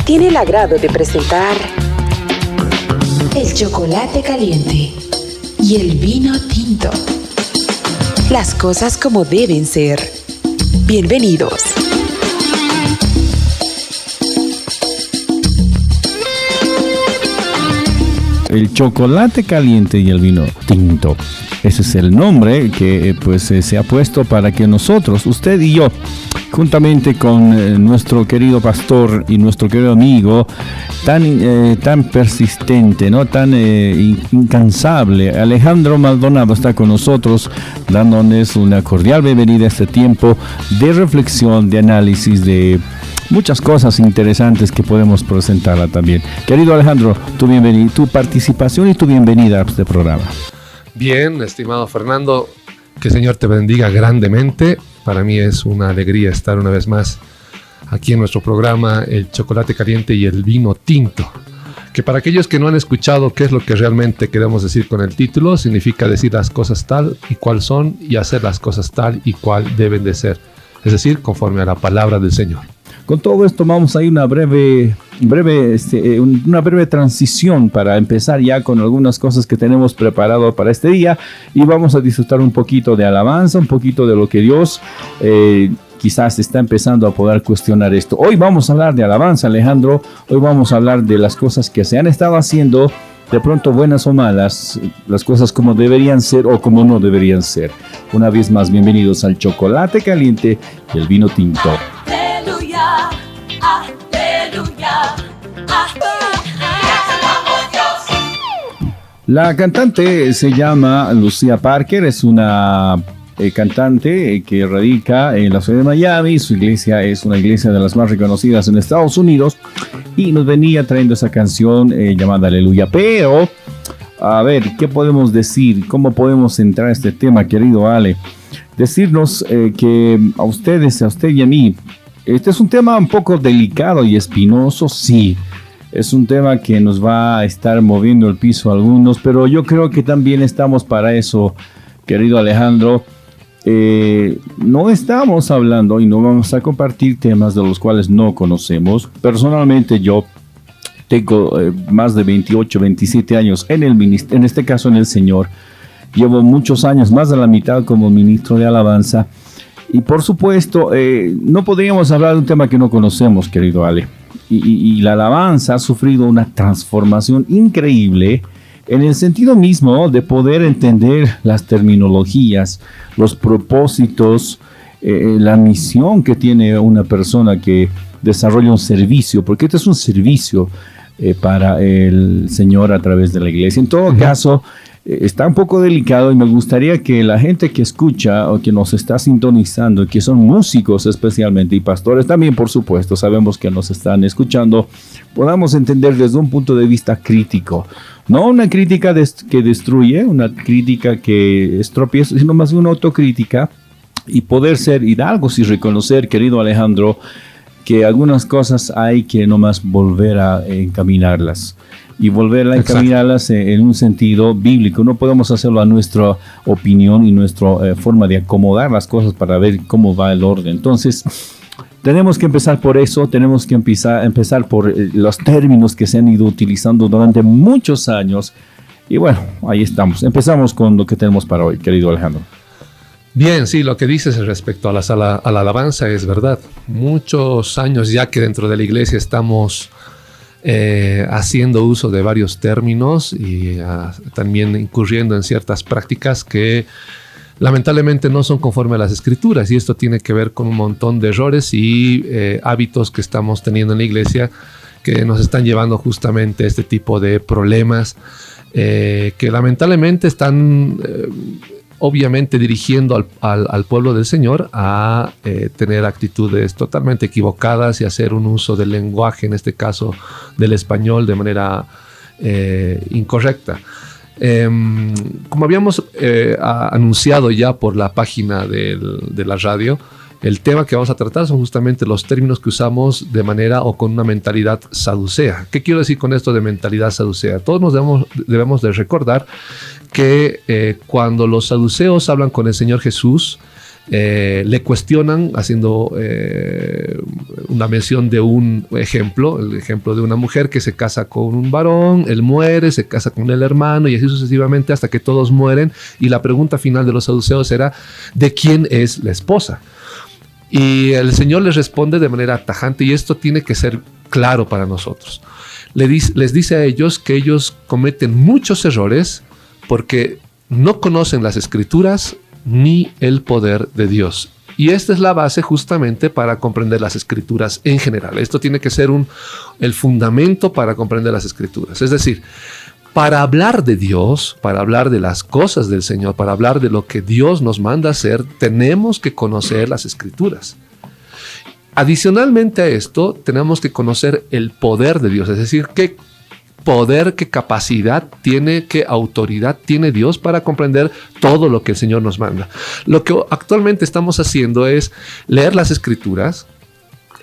tiene el agrado de presentar el chocolate caliente y el vino tinto. Las cosas como deben ser. Bienvenidos. El chocolate caliente y el vino tinto. Ese es el nombre que se ha puesto para que nosotros, usted y yo, juntamente con nuestro querido pastor y nuestro querido amigo, tan persistente, ¿no? Tan incansable, Alejandro Maldonado, está con nosotros, dándonos una cordial bienvenida a este tiempo de reflexión, de análisis, de muchas cosas interesantes que podemos presentarla también. Querido Alejandro, tu participación y tu bienvenida a este programa. Bien, estimado Fernando, que el Señor te bendiga grandemente. Para mí es una alegría estar una vez más aquí en nuestro programa El Chocolate Caliente y el Vino Tinto. Que para aquellos que no han escuchado qué es lo que realmente queremos decir con el título, significa decir las cosas tal y cual son y hacer las cosas tal y cual deben de ser. Es decir, conforme a la palabra del Señor. Con todo esto vamos a ir una breve transición para empezar ya con algunas cosas que tenemos preparado para este día, y vamos a disfrutar un poquito de alabanza, un poquito de lo que Dios quizás está empezando a poder cuestionar esto. Hoy vamos a hablar de alabanza, Alejandro. Hoy vamos a hablar de las cosas que se han estado haciendo, de pronto buenas o malas, las cosas como deberían ser o como no deberían ser. Una vez más, bienvenidos al Chocolate Caliente y el Vino Tinto. Aleluya, aleluya, La cantante se llama Lucía Parker, es una cantante que radica en la ciudad de Miami. Su iglesia es una iglesia de las más reconocidas en Estados Unidos y nos venía trayendo esa canción llamada Aleluya. Pero, a ver, ¿qué podemos decir? ¿Cómo podemos entrar a este tema, querido Ale? Decirnos que a usted y a mí, este es un tema un poco delicado y espinoso, sí. Es un tema que nos va a estar moviendo el piso a algunos, pero yo creo que también estamos para eso, querido Alejandro. No estamos hablando y no vamos a compartir temas de los cuales no conocemos. Personalmente yo tengo más de 28, 27 años en este caso en el Señor. Llevo muchos años, más de la mitad como ministro de alabanza. Y por supuesto, no podríamos hablar de un tema que no conocemos, querido Ale. Y la alabanza ha sufrido una transformación increíble en el sentido mismo de poder entender las terminologías, los propósitos, la misión que tiene una persona que desarrolla un servicio, porque este es un servicio para el Señor a través de la iglesia. En todo caso, está un poco delicado y me gustaría que la gente que escucha o que nos está sintonizando, que son músicos especialmente y pastores también, por supuesto, sabemos que nos están escuchando, podamos entender desde un punto de vista crítico. No una crítica que destruye, una crítica que estropia, sino más una autocrítica y poder ser hidalgos y reconocer, querido Alejandro, que algunas cosas hay que nomás volver a encaminarlas. Y volver a encaminarlas en un sentido bíblico. No podemos hacerlo a nuestra opinión y nuestra forma de acomodar las cosas para ver cómo va el orden. Entonces, tenemos que empezar por eso, tenemos que empezar por los términos que se han ido utilizando durante muchos años. Y bueno, ahí estamos. Empezamos con lo que tenemos para hoy, querido Alejandro. Bien, sí, lo que dices respecto a la alabanza es verdad. Muchos años ya que dentro de la iglesia estamos haciendo uso de varios términos y también incurriendo en ciertas prácticas que lamentablemente no son conforme a las escrituras, y esto tiene que ver con un montón de errores y hábitos que estamos teniendo en la iglesia que nos están llevando justamente a este tipo de problemas que lamentablemente están obviamente dirigiendo al pueblo del Señor a tener actitudes totalmente equivocadas y hacer un uso del lenguaje, en este caso del español, de manera incorrecta. Como habíamos anunciado ya por la página de la radio, el tema que vamos a tratar son justamente los términos que usamos de manera o con una mentalidad saducea. ¿Qué quiero decir con esto de mentalidad saducea? Todos nos debemos de recordar que cuando los saduceos hablan con el Señor Jesús, le cuestionan haciendo una mención de un ejemplo, el ejemplo de una mujer que se casa con un varón, él muere, se casa con el hermano y así sucesivamente hasta que todos mueren, y la pregunta final de los saduceos era ¿de quién es la esposa? Y el Señor les responde de manera tajante, y esto tiene que ser claro para nosotros. Les dice a ellos que ellos cometen muchos errores porque no conocen las Escrituras ni el poder de Dios. Y esta es la base justamente para comprender las Escrituras en general. Esto tiene que ser el fundamento para comprender las Escrituras. Es decir, para hablar de Dios, para hablar de las cosas del Señor, para hablar de lo que Dios nos manda hacer, tenemos que conocer las Escrituras. Adicionalmente a esto, tenemos que conocer el poder de Dios, es decir, qué poder, qué capacidad tiene, qué autoridad tiene Dios para comprender todo lo que el Señor nos manda. Lo que actualmente estamos haciendo es leer las Escrituras,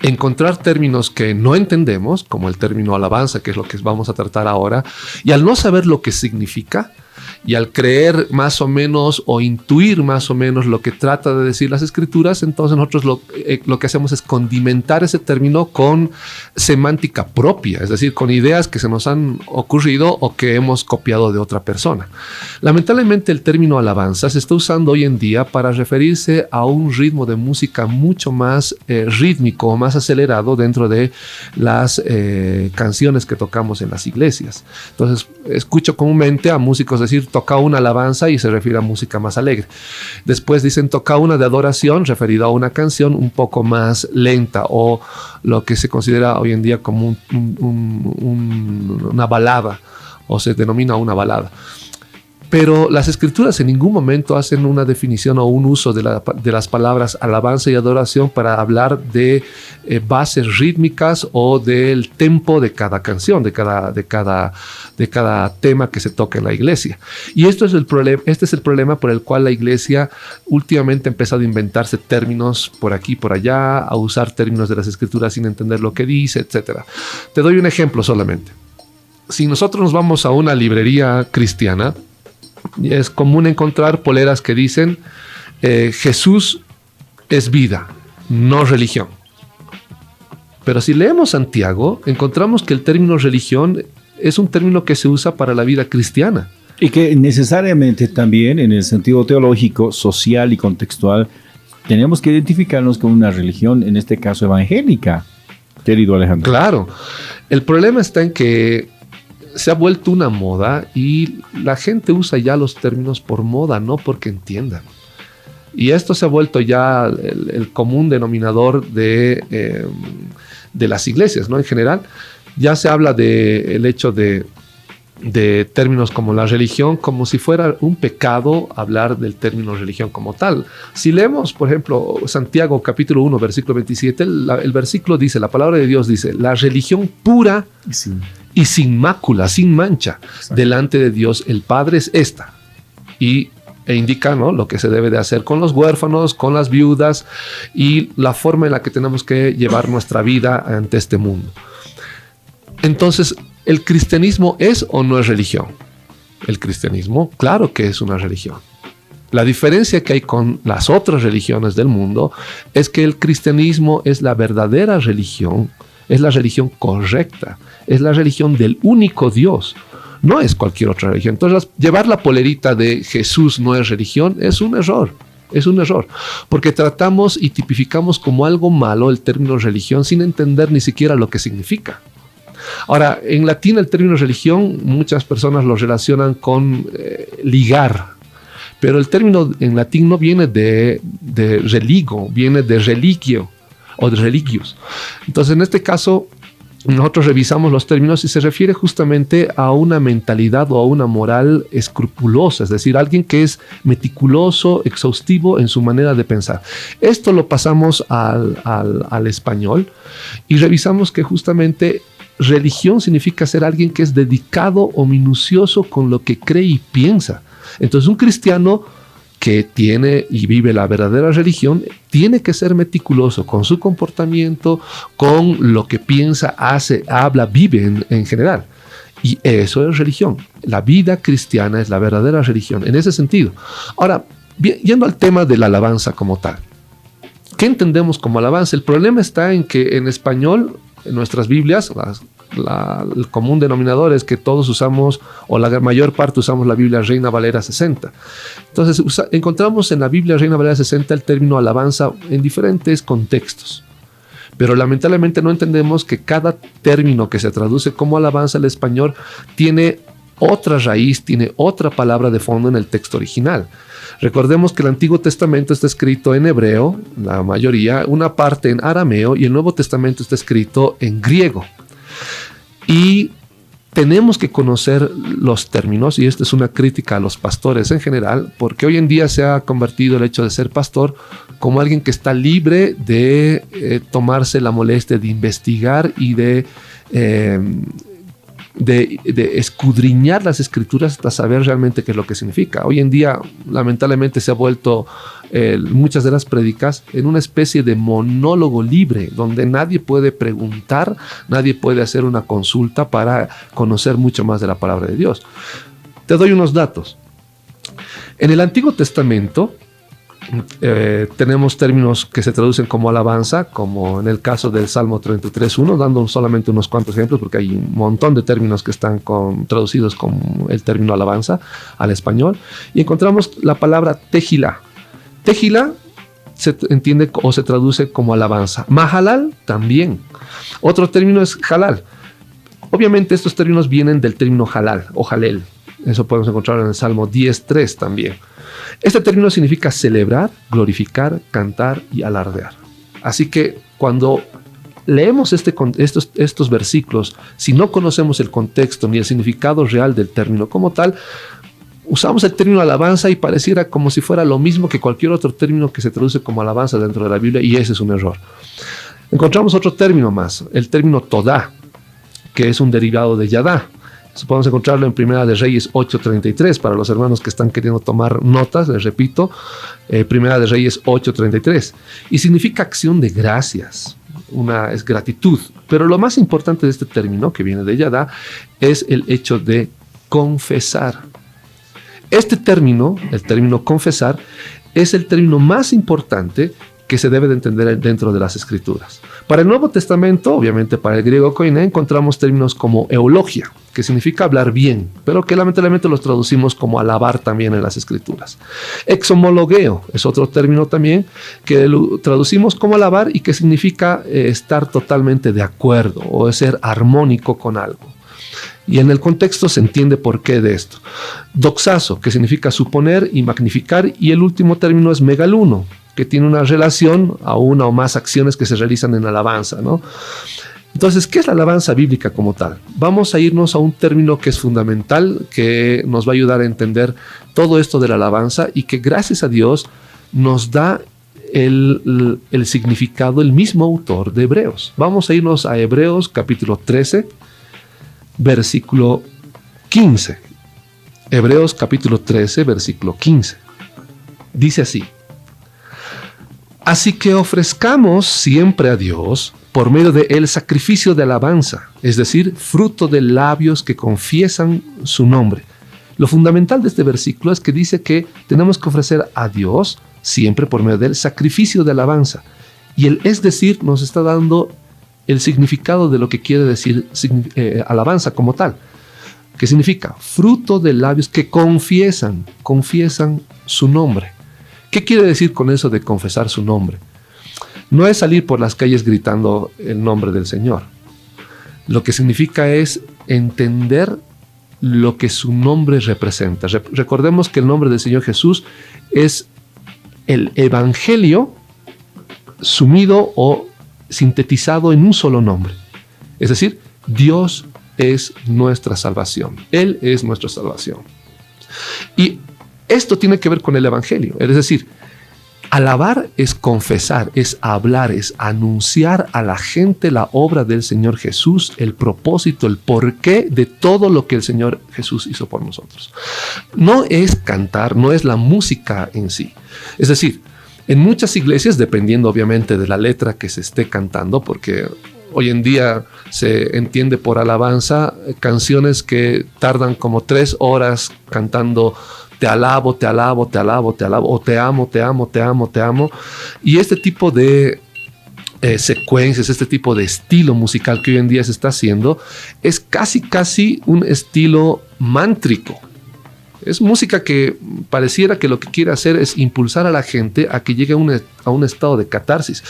encontrar términos que no entendemos, como el término alabanza, que es lo que vamos a tratar ahora, y al no saber lo que significa, y al creer más o menos o intuir más o menos lo que trata de decir las Escrituras, entonces nosotros lo que hacemos es condimentar ese término con semántica propia, es decir, con ideas que se nos han ocurrido o que hemos copiado de otra persona. Lamentablemente el término alabanza se está usando hoy en día para referirse a un ritmo de música mucho más rítmico o más acelerado dentro de las canciones que tocamos en las iglesias. Entonces escucho comúnmente a músicos decir toca una alabanza y se refiere a música más alegre. Después dicen toca una de adoración referido a una canción un poco más lenta o lo que se considera hoy en día como una balada o se denomina una balada. Pero las Escrituras en ningún momento hacen una definición o un uso de las palabras alabanza y adoración para hablar de bases rítmicas o del tempo de cada canción, de cada tema que se toca en la iglesia. Y este es el problema por el cual la iglesia últimamente ha empezado a inventarse términos por aquí, por allá, a usar términos de las Escrituras sin entender lo que dice, etc. Te doy un ejemplo solamente. Si nosotros nos vamos a una librería cristiana, es común encontrar poleras que dicen Jesús es vida, no religión. Pero si leemos Santiago, encontramos que el término religión es un término que se usa para la vida cristiana. Y que necesariamente también en el sentido teológico, social y contextual, tenemos que identificarnos con una religión, en este caso evangélica, querido Alejandro. Claro. El problema está en que se ha vuelto una moda y la gente usa ya los términos por moda, no porque entiendan. Y esto se ha vuelto ya el común denominador de las iglesias, ¿no? En general, ya se habla del hecho de términos como la religión, como si fuera un pecado hablar del término religión como tal. Si leemos, por ejemplo, Santiago capítulo 1, versículo 27, el versículo dice, la palabra de Dios dice, la religión pura Sí. y sin mácula, sin mancha, Exacto. delante de Dios el Padre es esta. E indica, ¿no?, lo que se debe de hacer con los huérfanos, con las viudas y la forma en la que tenemos que llevar nuestra vida ante este mundo. Entonces, ¿el cristianismo es o no es religión? El cristianismo, claro que es una religión. La diferencia que hay con las otras religiones del mundo es que el cristianismo es la verdadera religión, es la religión correcta, es la religión del único Dios, no es cualquier otra religión. Entonces, llevar la polerita de Jesús no es religión es un error. Es un error, porque tratamos y tipificamos como algo malo el término religión sin entender ni siquiera lo que significa. Ahora, en latín el término religión muchas personas lo relacionan con ligar, pero el término en latín no viene de religo, viene de religio o de religios. Entonces, en este caso, nosotros revisamos los términos y se refiere justamente a una mentalidad o a una moral escrupulosa, es decir, alguien que es meticuloso, exhaustivo en su manera de pensar. Esto lo pasamos al español y revisamos que justamente religión significa ser alguien que es dedicado o minucioso con lo que cree y piensa. Entonces, un cristiano que tiene y vive la verdadera religión tiene que ser meticuloso con su comportamiento, con lo que piensa, hace, habla, vive en general. Y eso es religión. La vida cristiana es la verdadera religión en ese sentido. Ahora, Bien, yendo al tema de la alabanza como tal. ¿Qué entendemos como alabanza? El problema está en que en español, en nuestras Biblias, el común denominador es que todos usamos, o la mayor parte usamos la Biblia Reina Valera 60. Entonces encontramos en la Biblia Reina Valera 60 el término alabanza en diferentes contextos. Pero lamentablemente no entendemos que cada término que se traduce como alabanza al español tiene otra raíz, tiene otra palabra de fondo en el texto original. Recordemos que el Antiguo Testamento está escrito en hebreo, la mayoría, una parte en arameo, y el Nuevo Testamento está escrito en griego. Y tenemos que conocer los términos, y esta es una crítica a los pastores en general, porque hoy en día se ha convertido el hecho de ser pastor como alguien que está libre de tomarse la molestia de investigar y de escudriñar las escrituras hasta saber realmente qué es lo que significa. Hoy en día, lamentablemente, se ha vuelto muchas de las prédicas en una especie de monólogo libre, donde nadie puede preguntar, nadie puede hacer una consulta para conocer mucho más de la palabra de Dios. Te doy unos datos. En el Antiguo Testamento, tenemos términos que se traducen como alabanza, como en el caso del Salmo 33.1, dando solamente unos cuantos ejemplos, porque hay un montón de términos que están traducidos como el término alabanza al español, y encontramos la palabra tejilá. Tejilá se entiende o se traduce como alabanza. Mahalal también. Otro término es halal. Obviamente estos términos vienen del término halal o halel. Eso podemos encontrar en el Salmo 10.3 también. Este término significa celebrar, glorificar, cantar y alardear. Así que cuando leemos estos versículos, si no conocemos el contexto ni el significado real del término como tal, usamos el término alabanza y pareciera como si fuera lo mismo que cualquier otro término que se traduce como alabanza dentro de la Biblia, y ese es un error. Encontramos otro término más, el término todá, que es un derivado de yadá. Eso podemos encontrarlo en Primera de Reyes 8.33. Para los hermanos que están queriendo tomar notas, les repito, Primera de Reyes 8.33. Y significa acción de gracias, es gratitud. Pero lo más importante de este término, que viene de Yadá, es el hecho de confesar. Este término, el término confesar, es el término más importante que se debe de entender dentro de las Escrituras. Para el Nuevo Testamento, obviamente para el griego koiné, encontramos términos como eulogia, que significa hablar bien, pero que lamentablemente los traducimos como alabar también en las Escrituras. Exomologeo es otro término también que lo traducimos como alabar y que significa estar totalmente de acuerdo o ser armónico con algo. Y en el contexto se entiende por qué de esto. Doxazo, que significa suponer y magnificar, y el último término es megaluno, que tiene una relación a una o más acciones que se realizan en alabanza, ¿no? Entonces, ¿qué es la alabanza bíblica como tal? Vamos a irnos a un término que es fundamental, que nos va a ayudar a entender todo esto de la alabanza y que gracias a Dios nos da el significado el mismo autor de Hebreos. Vamos a irnos a Hebreos capítulo 13, versículo 15. Hebreos capítulo 13, versículo 15. Dice así: así que ofrezcamos siempre a Dios por medio de el sacrificio de alabanza, es decir, fruto de labios que confiesan su nombre. Lo fundamental de este versículo es que dice que tenemos que ofrecer a Dios siempre por medio del sacrificio de alabanza. Y el es decir nos está dando el significado de lo que quiere decir alabanza como tal, que significa fruto de labios que confiesan su nombre. ¿Qué quiere decir con eso de confesar su nombre? No es salir por las calles gritando el nombre del Señor. Lo que significa es entender lo que su nombre representa. Recordemos que el nombre del Señor Jesús es el Evangelio sumido o sintetizado en un solo nombre. Es decir, Dios es nuestra salvación. Él es nuestra salvación. Y esto tiene que ver con el Evangelio. Es decir, alabar es confesar, es hablar, es anunciar a la gente la obra del Señor Jesús, el propósito, el porqué de todo lo que el Señor Jesús hizo por nosotros. No es cantar, no es la música en sí. Es decir, en muchas iglesias, dependiendo obviamente de la letra que se esté cantando, porque hoy en día se entiende por alabanza canciones que tardan como 3 horas cantando te alabo, te alabo, te alabo, te alabo, o te amo, te amo, te amo, te amo. Y este tipo de secuencias, este tipo de estilo musical que hoy en día se está haciendo, es casi un estilo mántrico. Es música que pareciera que lo que quiere hacer es impulsar a la gente a que llegue a un estado de catarsis.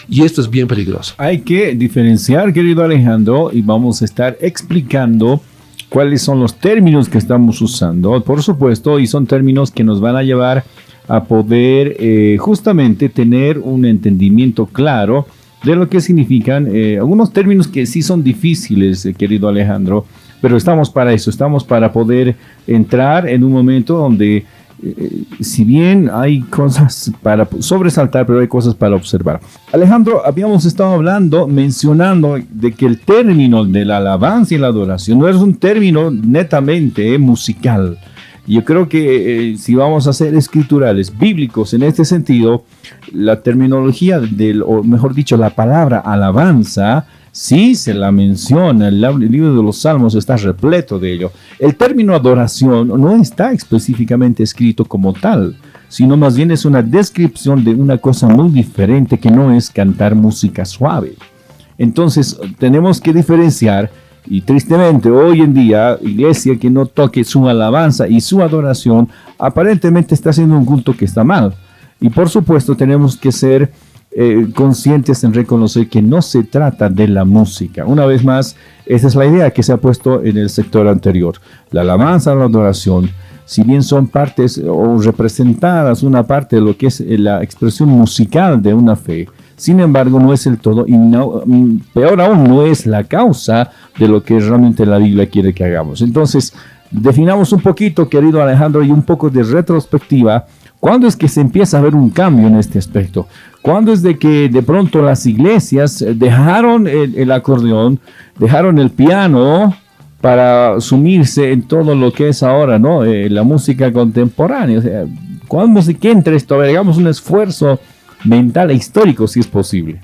Y esto es bien peligroso. Hay que diferenciar, querido Alejandro, y vamos a estar explicando cuáles son los términos que estamos usando, por supuesto, y son términos que nos van a llevar a poder justamente tener un entendimiento claro de lo que significan algunos términos que sí son difíciles, querido Alejandro, pero estamos para eso, estamos para poder entrar en un momento donde, si bien hay cosas para sobresaltar, pero hay cosas para observar. Alejandro, habíamos estado hablando, mencionando de que el término de la alabanza y la adoración no es un término netamente musical. Yo creo que si vamos a ser escriturales, bíblicos en este sentido, la terminología o mejor dicho, la palabra alabanza, sí se la menciona, el libro de los Salmos está repleto de ello. El término adoración no está específicamente escrito como tal, sino más bien es una descripción de una cosa muy diferente que no es cantar música suave. Entonces tenemos que diferenciar, y tristemente hoy en día, iglesia que no toque su alabanza y su adoración, aparentemente está haciendo un culto que está mal. Y por supuesto tenemos que ser conscientes en reconocer que no se trata de la música. Una vez más, esa es la idea que se ha puesto en el sector anterior. La alabanza, la adoración, si bien son partes o representadas una parte de lo que es la expresión musical de una fe, sin embargo no es el todo y no, peor aún no es la causa de lo que realmente la Biblia quiere que hagamos. Entonces, definamos un poquito, querido Alejandro, y un poco de retrospectiva. ¿Cuándo es que se empieza a ver un cambio en este aspecto? ¿Cuándo es de que de pronto las iglesias dejaron el acordeón, dejaron el piano para sumirse en todo lo que es ahora, ¿no? La música contemporánea? O sea, ¿cuándo es que entra esto? A ver, hagamos un esfuerzo mental e histórico, si es posible.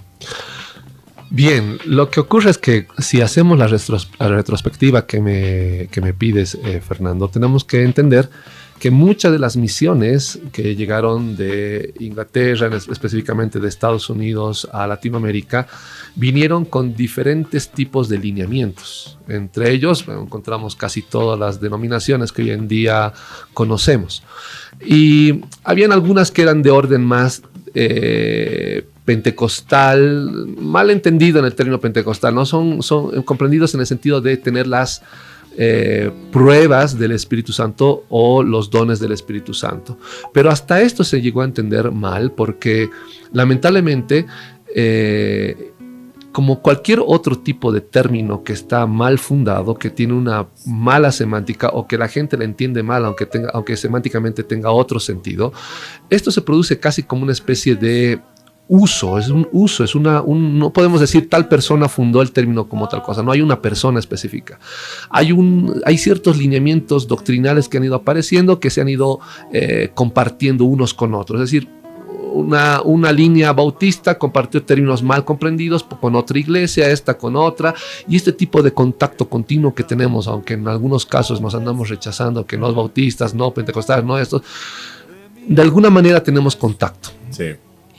Bien, lo que ocurre es que si hacemos la retrospectiva que me pides, Fernando, tenemos que entender que muchas de las misiones que llegaron de Inglaterra, específicamente de Estados Unidos a Latinoamérica, vinieron con diferentes tipos de lineamientos. Entre ellos encontramos casi todas las denominaciones que hoy en día conocemos. Y habían algunas que eran de orden más pentecostal, mal entendido en el término pentecostal, ¿no? Son comprendidos en el sentido de tener las pruebas del Espíritu Santo o los dones del Espíritu Santo. Pero hasta esto se llegó a entender mal porque lamentablemente como cualquier otro tipo de término que está mal fundado, que tiene una mala semántica o que la gente le entiende mal aunque semánticamente tenga otro sentido, esto se produce casi como una especie de uso, no podemos decir tal persona fundó el término como tal cosa, no hay una persona específica. Hay ciertos lineamientos doctrinales que han ido apareciendo, que se han ido compartiendo unos con otros, es decir, una línea bautista compartió términos mal comprendidos con otra iglesia, esta con otra, y este tipo de contacto continuo que tenemos, aunque en algunos casos nos andamos rechazando, que no bautistas, no pentecostales, no estos, de alguna manera tenemos contacto. Sí.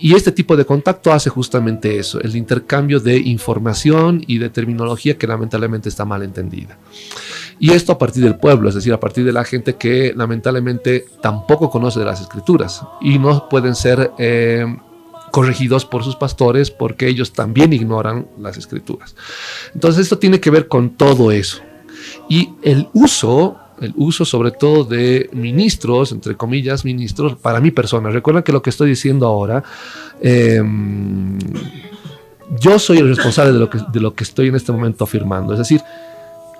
Y este tipo de contacto hace justamente eso, el intercambio de información y de terminología que lamentablemente está mal entendida. Y esto a partir del pueblo, es decir, a partir de la gente que lamentablemente tampoco conoce de las escrituras y no pueden ser corregidos por sus pastores porque ellos también ignoran las escrituras. Entonces esto tiene que ver con todo eso. Y el uso sobre todo de ministros, entre comillas, ministros, para mi persona. Recuerden que lo que estoy diciendo ahora, yo soy el responsable de lo que estoy en este momento afirmando. Es decir,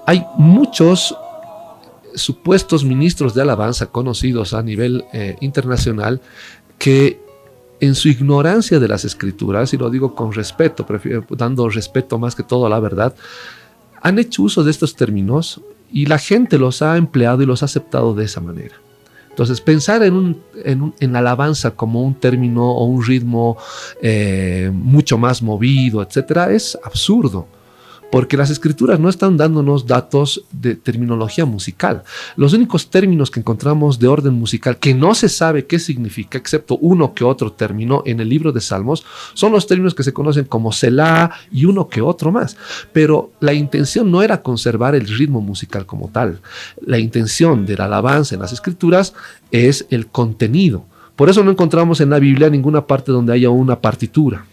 hay muchos supuestos ministros de alabanza conocidos a nivel internacional que en su ignorancia de las escrituras, y lo digo con respeto, dando respeto más que todo a la verdad, han hecho uso de estos términos y la gente los ha empleado y los ha aceptado de esa manera. Entonces, pensar en la alabanza como un término o un ritmo mucho más movido, etcétera, es absurdo. porque las escrituras no están dándonos datos de terminología musical. Los únicos términos que encontramos de orden musical que no se sabe qué significa, excepto uno que otro término en el libro de Salmos, son los términos que se conocen como Selah y uno que otro más. Pero la intención no era conservar el ritmo musical como tal. La intención de la alabanza en las escrituras es el contenido. Por eso no encontramos en la Biblia ninguna parte donde haya una partitura.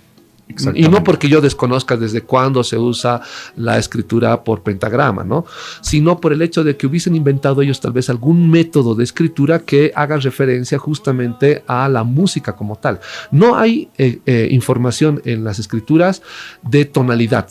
Y no porque yo desconozca desde cuándo se usa la escritura por pentagrama, ¿no? Sino por el hecho de que hubiesen inventado ellos tal vez algún método de escritura que haga referencia justamente a la música como tal. No hay información en las escrituras de tonalidad.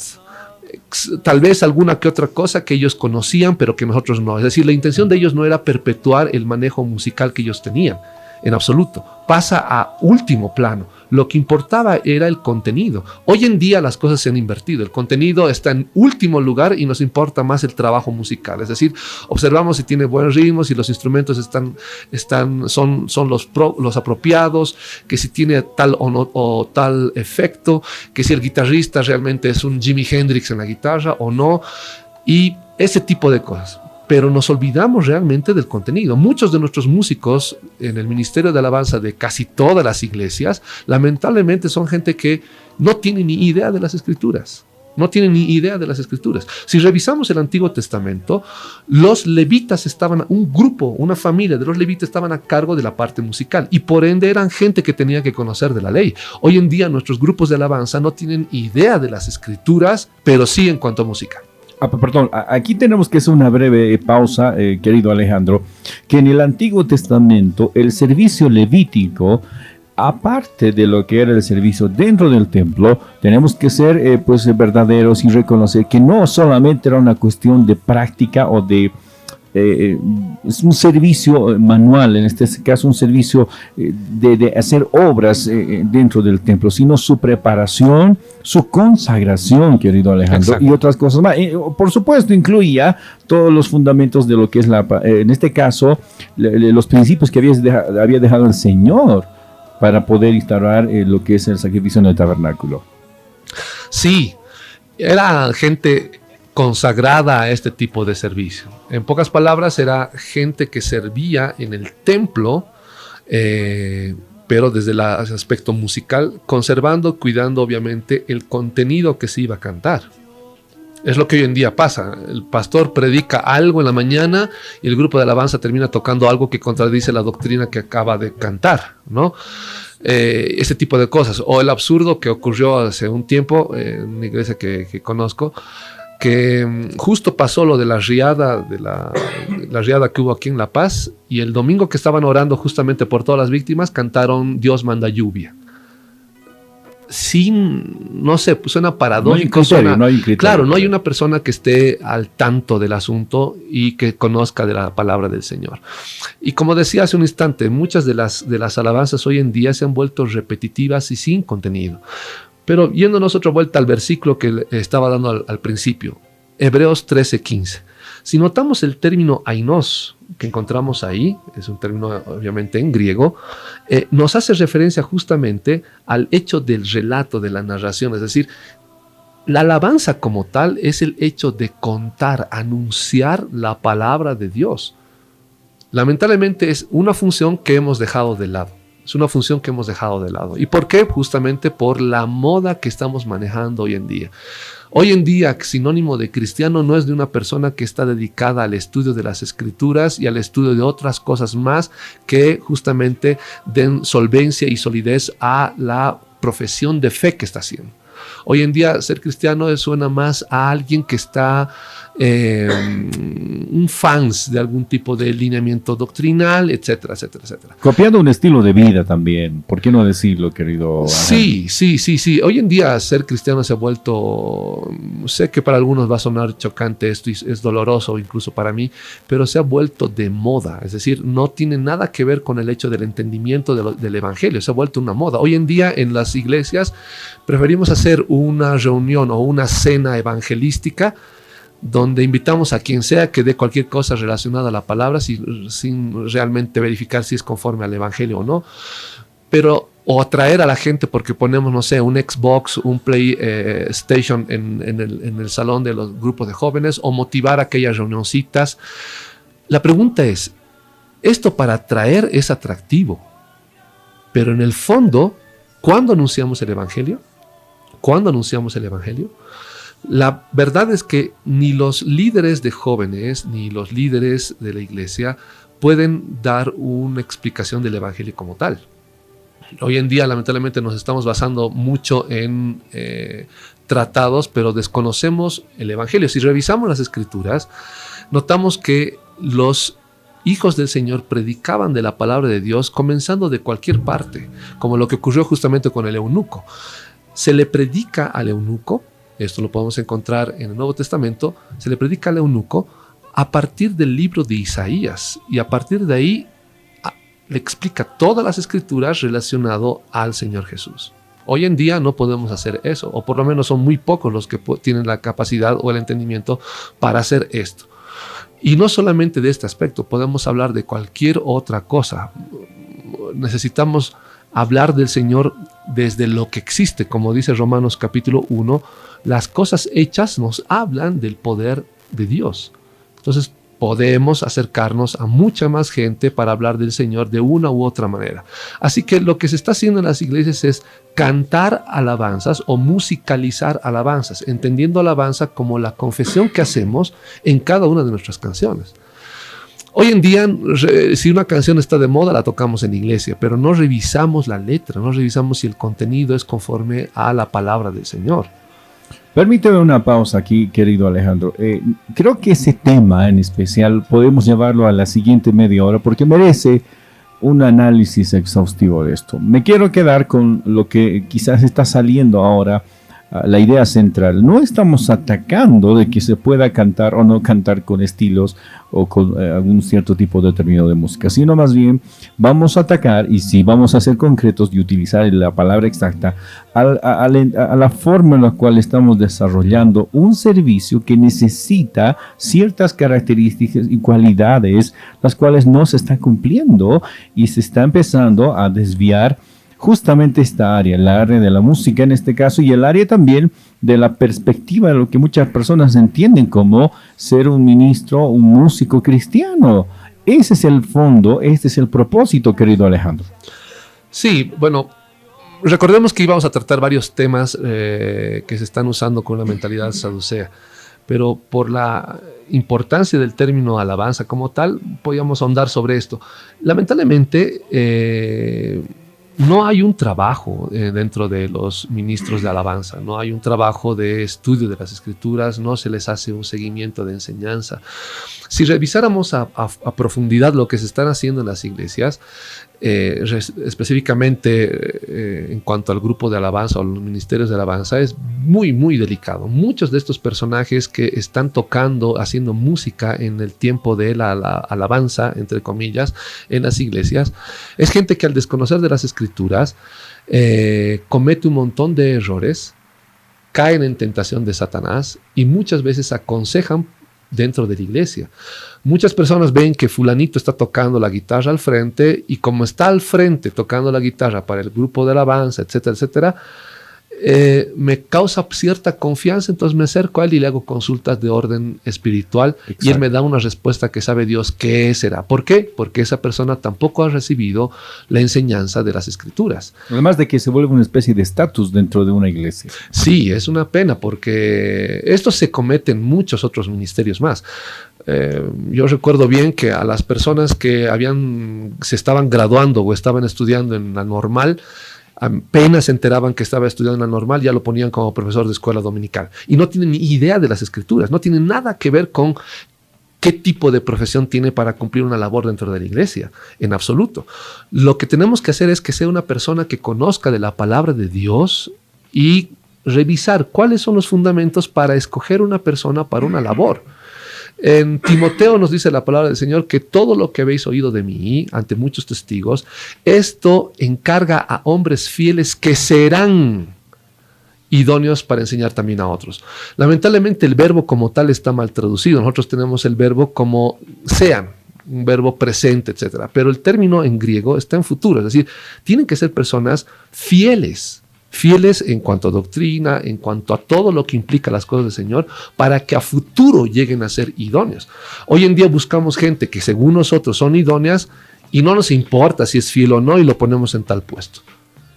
Tal vez alguna que otra cosa que ellos conocían, pero que nosotros no. Es decir, la intención de ellos no era perpetuar el manejo musical que ellos tenían, en absoluto. Pasa a último plano. Lo que importaba era el contenido. Hoy en día las cosas se han invertido. El contenido está en último lugar y nos importa más el trabajo musical. Es decir, observamos si tiene buen ritmo, si los instrumentos son los apropiados, que si tiene tal o tal efecto, que si el guitarrista realmente es un Jimi Hendrix en la guitarra o no, y ese tipo de cosas. Pero nos olvidamos realmente del contenido. Muchos de nuestros músicos en el ministerio de alabanza de casi todas las iglesias, lamentablemente son gente que no tiene ni idea de las escrituras. No tienen ni idea de las escrituras. Si revisamos el Antiguo Testamento, los levitas un grupo, una familia de los levitas estaban a cargo de la parte musical y por ende eran gente que tenía que conocer de la ley. Hoy en día nuestros grupos de alabanza no tienen idea de las escrituras, pero sí en cuanto a música. Perdón, aquí tenemos que hacer una breve pausa, querido Alejandro, que en el Antiguo Testamento el servicio levítico, aparte de lo que era el servicio dentro del templo, tenemos que ser verdaderos y reconocer que no solamente era una cuestión de práctica o de es un servicio manual, en este caso un servicio de hacer obras dentro del templo, sino su preparación, su consagración, querido Alejandro. Exacto. Y otras cosas más. Por supuesto, incluía todos los fundamentos de lo que es en este caso, los principios que había dejado el Señor para poder instaurar lo que es el sacrificio en el tabernáculo. Sí, era gente consagrada a este tipo de servicio. En pocas palabras, era gente que servía en el templo, pero desde el aspecto musical, conservando, cuidando obviamente el contenido que se iba a cantar. Es lo que hoy en día pasa. El pastor predica algo en la mañana y el grupo de alabanza termina tocando algo que contradice la doctrina que acaba de cantar, ¿no? Ese tipo de cosas. O el absurdo que ocurrió hace un tiempo en una iglesia que conozco, que justo pasó lo de la riada que hubo aquí en La Paz, y el domingo que estaban orando justamente por todas las víctimas, cantaron Dios manda lluvia. No sé, pues suena paradójico. No hay criterio. Claro, no hay una persona que esté al tanto del asunto y que conozca de la palabra del Señor. Y como decía hace un instante, muchas de las alabanzas hoy en día se han vuelto repetitivas y sin contenido. Pero yéndonos otra vuelta al versículo que estaba dando al principio, Hebreos 13:15. Si notamos el término ainos que encontramos ahí, es un término obviamente en griego, nos hace referencia justamente al hecho del relato, de la narración. Es decir, la alabanza como tal es el hecho de contar, anunciar la palabra de Dios. Lamentablemente es una función que hemos dejado de lado. Es una función que hemos dejado de lado. ¿Y por qué? Justamente por la moda que estamos manejando hoy en día. Hoy en día, sinónimo de cristiano no es de una persona que está dedicada al estudio de las escrituras y al estudio de otras cosas más que justamente den solvencia y solidez a la profesión de fe que está haciendo. Hoy en día ser cristiano suena más a alguien que está un fans de algún tipo de lineamiento doctrinal, etcétera, etcétera, etcétera. Copiando un estilo de vida también, ¿por qué no decirlo, querido? Sí. Hoy en día ser cristiano se ha vuelto, sé que para algunos va a sonar chocante esto y es doloroso incluso para mí, pero se ha vuelto de moda, es decir, no tiene nada que ver con el hecho del entendimiento del evangelio, se ha vuelto una moda. Hoy en día en las iglesias preferimos hacer una reunión o una cena evangelística donde invitamos a quien sea que dé cualquier cosa relacionada a la palabra sin realmente verificar si es conforme al evangelio o no. pero o atraer a la gente porque ponemos, no sé, un Xbox, un PlayStation en el salón de los grupos de jóvenes, o motivar aquellas reunioncitas. La pregunta es, esto para atraer es atractivo, pero en el fondo, ¿cuándo anunciamos el Evangelio? ¿Cuándo anunciamos el Evangelio? La verdad es que ni los líderes de jóvenes, ni los líderes de la iglesia pueden dar una explicación del Evangelio como tal. Hoy en día, lamentablemente, nos estamos basando mucho en tratados, pero desconocemos el Evangelio. Si revisamos las Escrituras, notamos que los hijos del Señor predicaban de la palabra de Dios comenzando de cualquier parte, como lo que ocurrió justamente con el eunuco. Se le predica al eunuco, esto lo podemos encontrar en el Nuevo Testamento, se le predica al eunuco a partir del libro de Isaías, y a partir de ahí le explica todas las Escrituras relacionado al Señor Jesús. Hoy en día no podemos hacer eso, o por lo menos son muy pocos los que tienen la capacidad o el entendimiento para hacer esto. Y no solamente de este aspecto, podemos hablar de cualquier otra cosa. Necesitamos hablar del Señor desde lo que existe, como dice Romanos capítulo 1, las cosas hechas nos hablan del poder de Dios. Entonces, podemos acercarnos a mucha más gente para hablar del Señor de una u otra manera. Así que lo que se está haciendo en las iglesias es cantar alabanzas o musicalizar alabanzas, entendiendo alabanza como la confesión que hacemos en cada una de nuestras canciones. Hoy en día, si una canción está de moda, la tocamos en la iglesia, pero no revisamos la letra, no revisamos si el contenido es conforme a la palabra del Señor. Permíteme una pausa aquí, querido Alejandro. Creo que ese tema en especial podemos llevarlo a la siguiente media hora porque merece un análisis exhaustivo de esto. Me quiero quedar con lo que quizás está saliendo ahora, la idea central. No estamos atacando de que se pueda cantar o no cantar con estilos o con algún cierto tipo determinado de música, sino más bien vamos a atacar, y si vamos a ser concretos y utilizar la palabra exacta, a la forma en la cual estamos desarrollando un servicio que necesita ciertas características y cualidades las cuales no se están cumpliendo y se está empezando a desviar justamente esta área, el área de la música en este caso, y el área también de la perspectiva de lo que muchas personas entienden como ser un ministro, un músico cristiano. Ese es el fondo, este es el propósito, querido Alejandro. Sí, bueno, recordemos que íbamos a tratar varios temas que se están usando con una mentalidad saducea, pero por la importancia del término alabanza como tal, podíamos ahondar sobre esto. Lamentablemente, no hay un trabajo dentro de los ministros de alabanza, no hay un trabajo de estudio de las Escrituras, no se les hace un seguimiento de enseñanza. Si revisáramos a profundidad lo que se están haciendo en las iglesias, específicamente en cuanto al grupo de alabanza o los ministerios de alabanza, es muy, muy delicado. Muchos de estos personajes que están tocando, haciendo música en el tiempo de la alabanza, entre comillas, en las iglesias, es gente que al desconocer de las Escrituras comete un montón de errores, caen en tentación de Satanás y muchas veces aconsejan dentro de la iglesia. Muchas personas ven que fulanito está tocando la guitarra al frente, y como está al frente tocando la guitarra para el grupo de alabanza, etcétera, etcétera, me causa cierta confianza, entonces me acerco a él y le hago consultas de orden espiritual. Exacto. Y él me da una respuesta que sabe Dios qué será. ¿Por qué? Porque esa persona tampoco ha recibido la enseñanza de las Escrituras. Además de que se vuelve una especie de estatus dentro de una iglesia. Sí, es una pena porque esto se comete en muchos otros ministerios más. Yo recuerdo bien que a las personas que se estaban graduando o estaban estudiando en la normal, apenas se enteraban que estaba estudiando en la normal, ya lo ponían como profesor de escuela dominical. Y no tienen ni idea de las Escrituras, no tienen nada que ver con qué tipo de profesión tiene para cumplir una labor dentro de la iglesia, en absoluto. Lo que tenemos que hacer es que sea una persona que conozca de la palabra de Dios y revisar cuáles son los fundamentos para escoger una persona para una labor. En Timoteo nos dice la palabra del Señor que todo lo que habéis oído de mí ante muchos testigos, esto encarga a hombres fieles que serán idóneos para enseñar también a otros. Lamentablemente el verbo como tal está mal traducido. Nosotros tenemos el verbo como sean, un verbo presente, etc. Pero el término en griego está en futuro, es decir, tienen que ser personas fieles en cuanto a doctrina, en cuanto a todo lo que implica las cosas del Señor, para que a futuro lleguen a ser idóneos. Hoy en día buscamos gente que según nosotros son idóneas y no nos importa si es fiel o no y lo ponemos en tal puesto.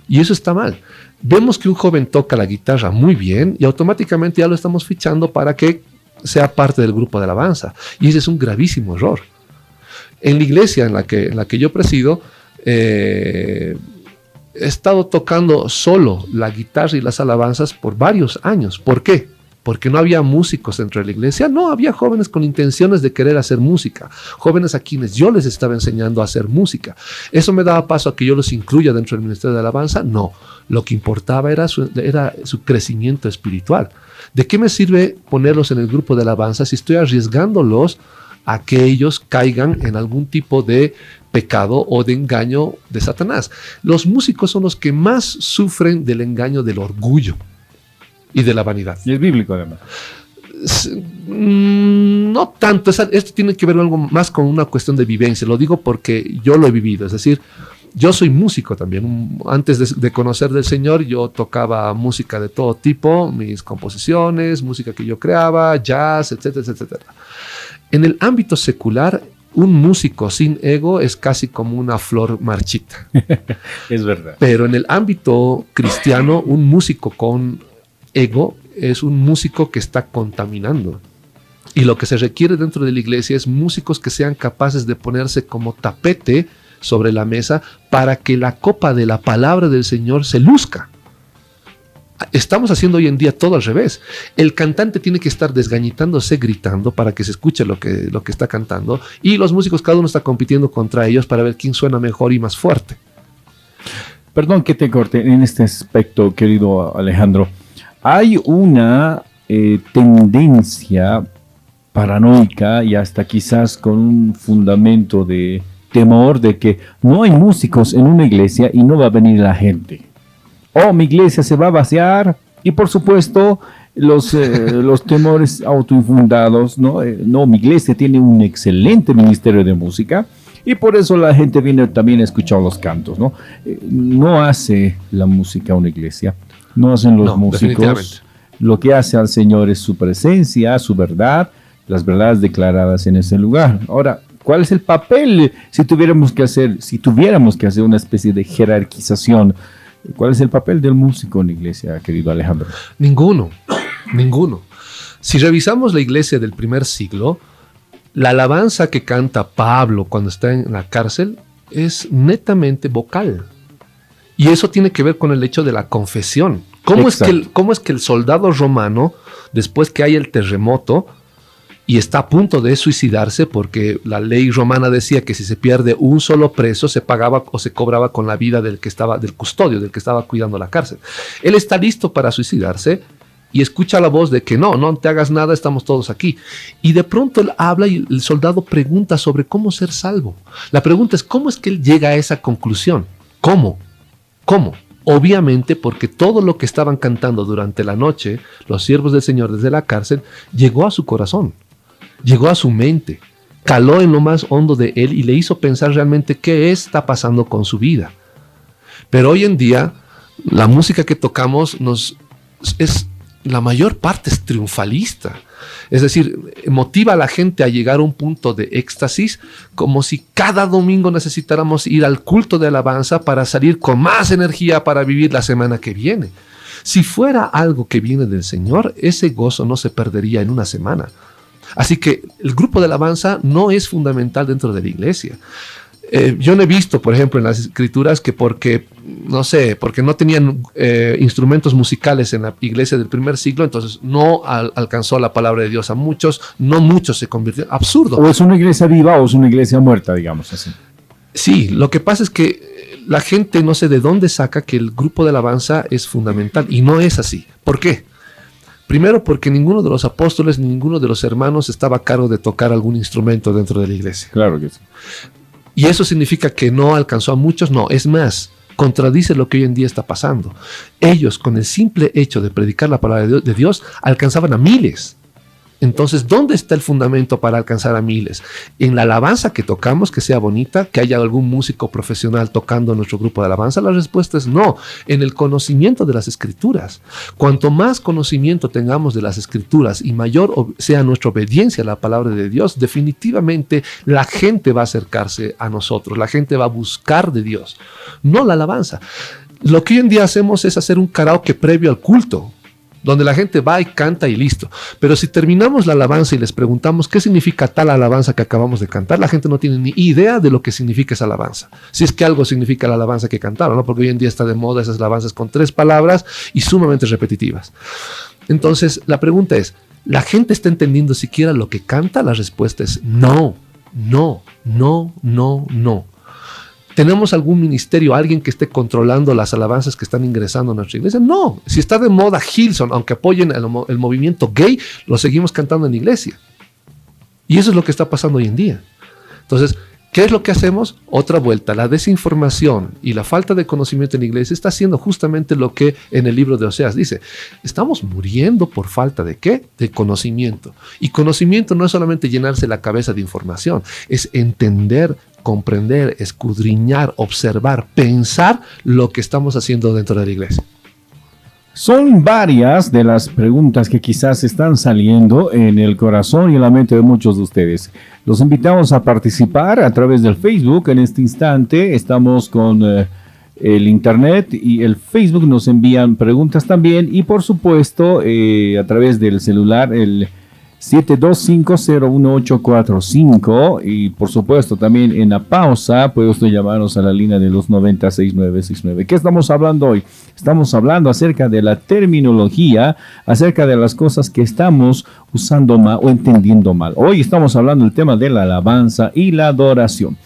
Y eso está mal. Vemos que un joven toca la guitarra muy bien y automáticamente ya lo estamos fichando para que sea parte del grupo de alabanza. Y ese es un gravísimo error. En la iglesia en la que yo presido, he estado tocando solo la guitarra y las alabanzas por varios años. ¿Por qué? Porque no había músicos dentro de la iglesia. No, había jóvenes con intenciones de querer hacer música. Jóvenes a quienes yo les estaba enseñando a hacer música. ¿Eso me daba paso a que yo los incluya dentro del ministerio de alabanza? No. Lo que importaba era su crecimiento espiritual. ¿De qué me sirve ponerlos en el grupo de alabanza si estoy arriesgándolos a que ellos caigan en algún tipo de pecado o de engaño de Satanás? Los músicos son los que más sufren del engaño del orgullo y de la vanidad. Y es bíblico además. No tanto, esto tiene que ver algo más con una cuestión de vivencia. Lo digo porque yo lo he vivido, es decir, yo soy músico también. Antes de conocer del Señor, yo tocaba música de todo tipo, mis composiciones, música que yo creaba, jazz, etcétera, etcétera. En el ámbito secular, un músico sin ego es casi como una flor marchita. Es verdad. Pero en el ámbito cristiano, un músico con ego es un músico que está contaminando. Y lo que se requiere dentro de la iglesia es músicos que sean capaces de ponerse como tapete sobre la mesa para que la copa de la palabra del Señor se luzca. Estamos haciendo hoy en día todo al revés. El cantante tiene que estar desgañitándose, gritando para que se escuche lo que está cantando, y los músicos, cada uno está compitiendo contra ellos para ver quién suena mejor y más fuerte. Perdón que te corte en este aspecto, querido Alejandro. Hay una tendencia paranoica y hasta quizás con un fundamento de temor de que no hay músicos en una iglesia y no va a venir la gente. Mi iglesia se va a vaciar, y por supuesto los temores autoinfundados, ¿no? Mi iglesia tiene un excelente ministerio de música y por eso la gente viene también a escuchar los cantos, ¿no? No hace la música una iglesia, no hacen los músicos. Lo que hace al Señor es su presencia, su verdad, las verdades declaradas en ese lugar. Ahora, ¿cuál es el papel si tuviéramos que hacer una especie de jerarquización? ¿Cuál es el papel del músico en la iglesia, querido Alejandro? Ninguno. Si revisamos la iglesia del primer siglo, la alabanza que canta Pablo cuando está en la cárcel es netamente vocal. Y eso tiene que ver con el hecho de la confesión. ¿Cómo es que el soldado romano, después que hay el terremoto y está a punto de suicidarse, porque la ley romana decía que si se pierde un solo preso se pagaba o se cobraba con la vida del custodio, del que estaba cuidando la cárcel? Él está listo para suicidarse y escucha la voz de que no te hagas nada, estamos todos aquí. Y de pronto él habla y el soldado pregunta sobre cómo ser salvo. La pregunta es, ¿cómo es que él llega a esa conclusión? ¿Cómo? Obviamente porque todo lo que estaban cantando durante la noche, los siervos del Señor desde la cárcel, llegó a su corazón, llegó a su mente, caló en lo más hondo de él y le hizo pensar realmente qué está pasando con su vida. Pero hoy en día, la música que tocamos la mayor parte es triunfalista. Es decir, motiva a la gente a llegar a un punto de éxtasis, como si cada domingo necesitáramos ir al culto de alabanza para salir con más energía para vivir la semana que viene. Si fuera algo que viene del Señor, ese gozo no se perdería en una semana. Así que el grupo de alabanza no es fundamental dentro de la iglesia. Yo no he visto, por ejemplo, en las escrituras que porque no tenían instrumentos musicales en la iglesia del primer siglo, entonces no alcanzó la palabra de Dios a muchos, no muchos se convirtieron. Absurdo. O es una iglesia viva o es una iglesia muerta, digamos así. Sí, lo que pasa es que la gente no sé de dónde saca que el grupo de alabanza es fundamental, y no es así. ¿Por qué? Primero, porque ninguno de los apóstoles, ninguno de los hermanos estaba a cargo de tocar algún instrumento dentro de la iglesia. Claro que sí. ¿Y eso significa que no alcanzó a muchos? No, es más, contradice lo que hoy en día está pasando. Ellos, con el simple hecho de predicar la palabra de Dios, alcanzaban a miles. Entonces, ¿dónde está el fundamento para alcanzar a miles? ¿En la alabanza que tocamos, que sea bonita, que haya algún músico profesional tocando nuestro grupo de alabanza? La respuesta es no, en el conocimiento de las Escrituras. Cuanto más conocimiento tengamos de las Escrituras y mayor sea nuestra obediencia a la palabra de Dios, definitivamente la gente va a acercarse a nosotros, la gente va a buscar de Dios, no la alabanza. Lo que hoy en día hacemos es hacer un karaoke previo al culto, donde la gente va y canta y listo. Pero si terminamos la alabanza y les preguntamos qué significa tal alabanza que acabamos de cantar, la gente no tiene ni idea de lo que significa esa alabanza. Si es que algo significa la alabanza que cantaron, ¿no? Porque hoy en día está de moda esas alabanzas con 3 palabras y sumamente repetitivas. Entonces, la pregunta es, ¿la gente está entendiendo siquiera lo que canta? La respuesta es no, no, no, no, no. ¿Tenemos algún ministerio, alguien que esté controlando las alabanzas que están ingresando a nuestra iglesia? No. Si está de moda Hillsong, aunque apoyen el movimiento gay, lo seguimos cantando en la iglesia. Y eso es lo que está pasando hoy en día. Entonces, ¿qué es lo que hacemos? Otra vuelta. La desinformación y la falta de conocimiento en la iglesia está haciendo justamente lo que en el libro de Oseas dice. Estamos muriendo por falta ¿de qué? De conocimiento. Y conocimiento no es solamente llenarse la cabeza de información, es entender, comprender, escudriñar, observar, pensar lo que estamos haciendo dentro de la iglesia. Son varias de las preguntas que quizás están saliendo en el corazón y en la mente de muchos de ustedes. Los invitamos a participar a través del Facebook. En este instante estamos con el internet y el Facebook. Nos envían preguntas también y por supuesto a través del celular el 725-01845 y por supuesto también en la pausa puede usted llamarnos a la línea de los 906969. ¿Qué estamos hablando hoy? Estamos hablando acerca de la terminología, acerca de las cosas que estamos usando mal o entendiendo mal. Hoy estamos hablando del tema de la alabanza y la adoración.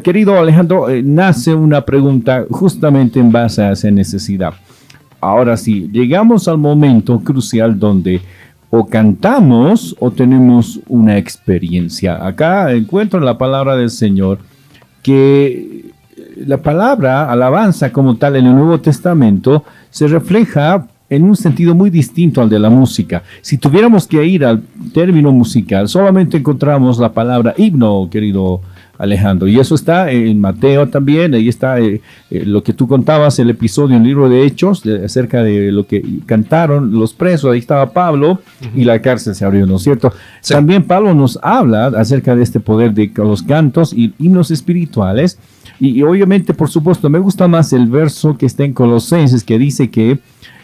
Querido Alejandro, nace una pregunta justamente en base a esa necesidad. Ahora sí, llegamos al momento crucial donde o cantamos o tenemos una experiencia. Acá encuentro en la palabra del Señor que la palabra alabanza como tal en el Nuevo Testamento se refleja en un sentido muy distinto al de la música. Si tuviéramos que ir al término musical, solamente encontramos la palabra himno, querido Alejandro, y eso está en Mateo también. Ahí está lo que tú contabas, el episodio en el libro de Hechos, acerca de lo que cantaron los presos. Ahí estaba Pablo y la cárcel se abrió, ¿no es cierto? Sí. También Pablo nos habla acerca de este poder de los cantos y himnos espirituales. Y obviamente, por supuesto, me gusta más el verso que está en Colosenses, que dice que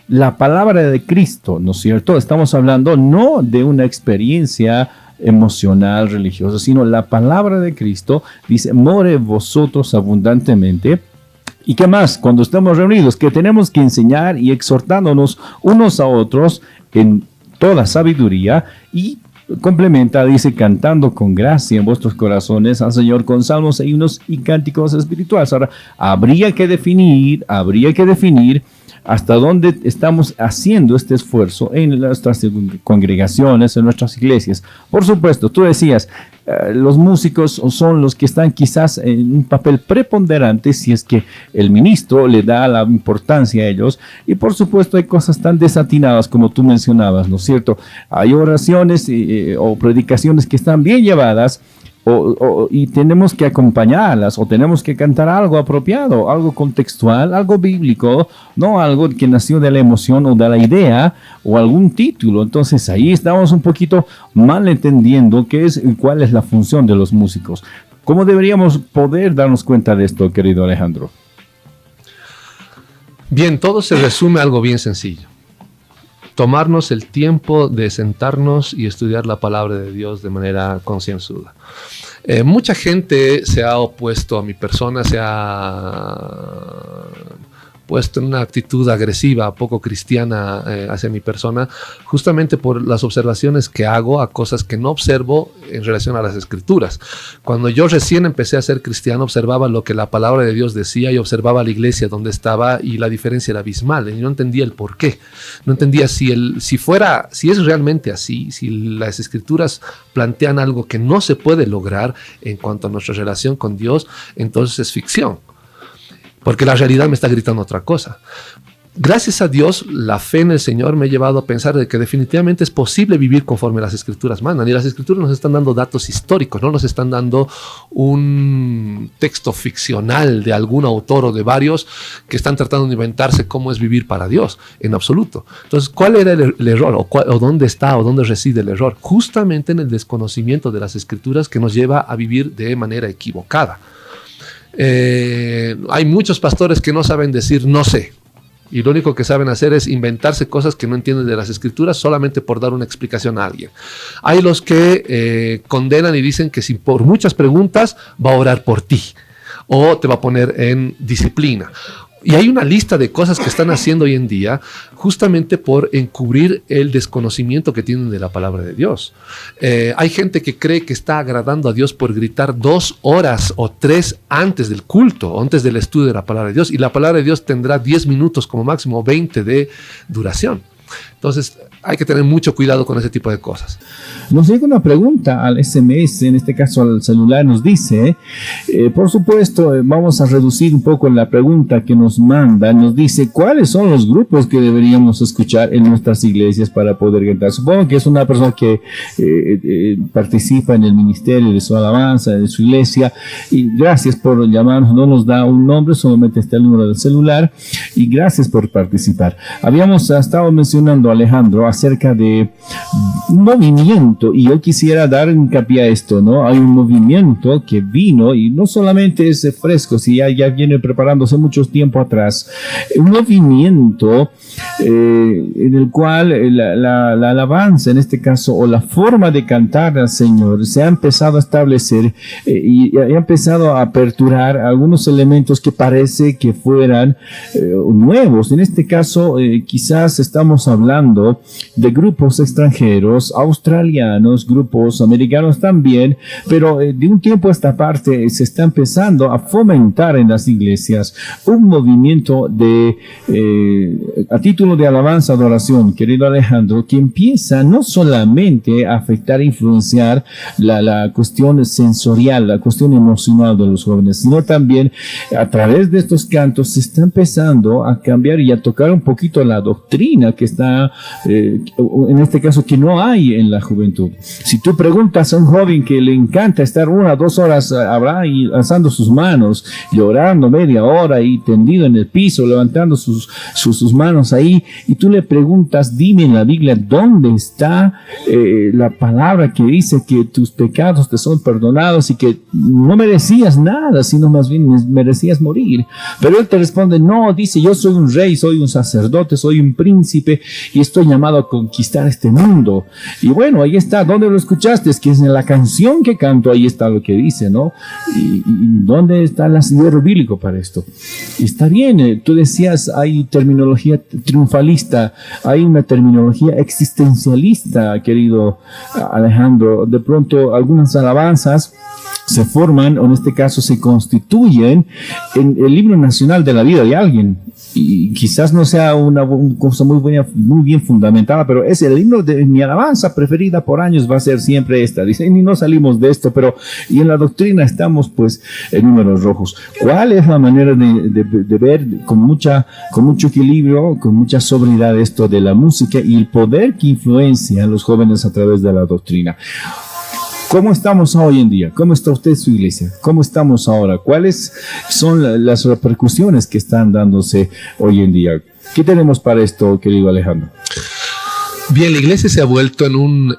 la palabra de Cristo, ¿no es cierto? Estamos hablando no de una experiencia emocional, religiosa, sino la palabra de Cristo dice, more vosotros abundantemente. ¿Y qué más? Cuando estamos reunidos, que tenemos que enseñar y exhortándonos unos a otros en toda sabiduría y complementa, dice, cantando con gracia en vuestros corazones al Señor con salmos e himnos y cánticos espirituales. Ahora, habría que definir hasta dónde estamos haciendo este esfuerzo en nuestras congregaciones, en nuestras iglesias. Por supuesto, tú decías, los músicos son los que están quizás en un papel preponderante si es que el ministro le da la importancia a ellos. Y por supuesto hay cosas tan desatinadas como tú mencionabas, ¿no es cierto? Hay oraciones o predicaciones que están bien llevadas, y tenemos que acompañarlas o tenemos que cantar algo apropiado, algo contextual, algo bíblico, no algo que nació de la emoción o de la idea o algún título. Entonces ahí estamos un poquito mal entendiendo cuál es la función de los músicos. ¿Cómo deberíamos poder darnos cuenta de esto, querido Alejandro? Bien, todo se resume a algo bien sencillo. Tomarnos el tiempo de sentarnos y estudiar la palabra de Dios de manera concienzuda. Mucha gente se ha opuesto a mi persona, se ha puesto en una actitud agresiva, poco cristiana hacia mi persona, justamente por las observaciones que hago a cosas que no observo en relación a las Escrituras. Cuando yo recién empecé a ser cristiano, observaba lo que la palabra de Dios decía y observaba la iglesia donde estaba y la diferencia era abismal. Y no entendía el por qué. No entendía si es realmente así, si las Escrituras plantean algo que no se puede lograr en cuanto a nuestra relación con Dios, entonces es ficción. Porque la realidad me está gritando otra cosa. gracias a Dios, la fe en el Señor me ha llevado a pensar de que definitivamente es posible vivir conforme las Escrituras mandan. Y las Escrituras nos están dando datos históricos, no nos están dando un texto ficcional de algún autor o de varios que están tratando de inventarse cómo es vivir para Dios, en absoluto. Entonces, ¿cuál era el error? ¿O dónde está o dónde reside el error? Justamente en el desconocimiento de las Escrituras que nos lleva a vivir de manera equivocada. Hay muchos pastores que no saben decir no sé. Y lo único que saben hacer es inventarse cosas que no entienden de las Escrituras solamente por dar una explicación a alguien. Hay los que condenan y dicen que si por muchas preguntas va a orar por ti o te va a poner en disciplina. Y hay una lista de cosas que están haciendo hoy en día justamente por encubrir el desconocimiento que tienen de la palabra de Dios. Hay gente que cree que está agradando a Dios por gritar 2 horas o 3 antes del culto, antes del estudio de la palabra de Dios. Y la palabra de Dios tendrá 10 minutos como máximo, 20 de duración. Entonces hay que tener mucho cuidado con ese tipo de cosas. Nos llega una pregunta al SMS, en este caso al celular, nos dice, por supuesto, vamos a reducir un poco la pregunta que nos manda, nos dice, ¿cuáles son los grupos que deberíamos escuchar en nuestras iglesias para poder cantar? Supongo que es una persona que participa en el ministerio de su alabanza, de su iglesia, y gracias por llamarnos, no nos da un nombre, solamente está el número del celular, y gracias por participar. Habíamos estado mencionando, Alejandro, acerca de un movimiento, y yo quisiera dar hincapié a esto, ¿no? Hay un movimiento que vino, y no solamente es fresco, si ya viene preparándose mucho tiempo atrás, un movimiento en el cual la alabanza, en este caso, o la forma de cantar al Señor, se ha empezado a establecer y ha empezado a aperturar algunos elementos que parece que fueran nuevos. En este caso, quizás estamos hablando de grupos extranjeros, australianos, grupos americanos también, pero de un tiempo a esta parte se está empezando a fomentar en las iglesias un movimiento de a título de alabanza, adoración, querido Alejandro, que empieza no solamente a afectar e influenciar la cuestión sensorial, la cuestión emocional de los jóvenes, sino también a través de estos cantos se está empezando a cambiar y a tocar un poquito la doctrina que está en este caso que no hay en la juventud. Si tú preguntas a un joven que le encanta estar 1 o 2 horas habrá y alzando sus manos, llorando media hora y tendido en el piso, levantando sus manos ahí, y tú le preguntas, dime en la Biblia, ¿dónde está la palabra que dice que tus pecados te son perdonados y que no merecías nada, sino más bien merecías morir? Pero él te responde, no, dice, yo soy un rey, soy un sacerdote, soy un príncipe y estoy llamado a conquistar este mundo. Y bueno, ahí está, ¿dónde lo escuchaste? Es que es en la canción que canto, ahí está lo que dice, ¿no? ¿Y dónde está el asidero bíblico para esto? Está bien, tú decías, hay terminología triunfalista, hay una terminología existencialista, querido Alejandro. De pronto, algunas alabanzas se forman, o en este caso se constituyen en el himno nacional de la vida de alguien. Y quizás no sea una cosa muy bien fundamentada, pero es el himno de mi alabanza preferida por años, va a ser siempre esta. Dicen, y no salimos de esto, pero y en la doctrina estamos pues en números rojos. ¿Cuál es la manera de ver con mucho equilibrio, con mucha sobriedad esto de la música y el poder que influencia a los jóvenes a través de la doctrina? ¿Cómo estamos hoy en día? ¿Cómo está usted, su iglesia? ¿Cómo estamos ahora? ¿Cuáles son las repercusiones que están dándose hoy en día? ¿Qué tenemos para esto, querido Alejandro? Bien, la iglesia se ha vuelto en un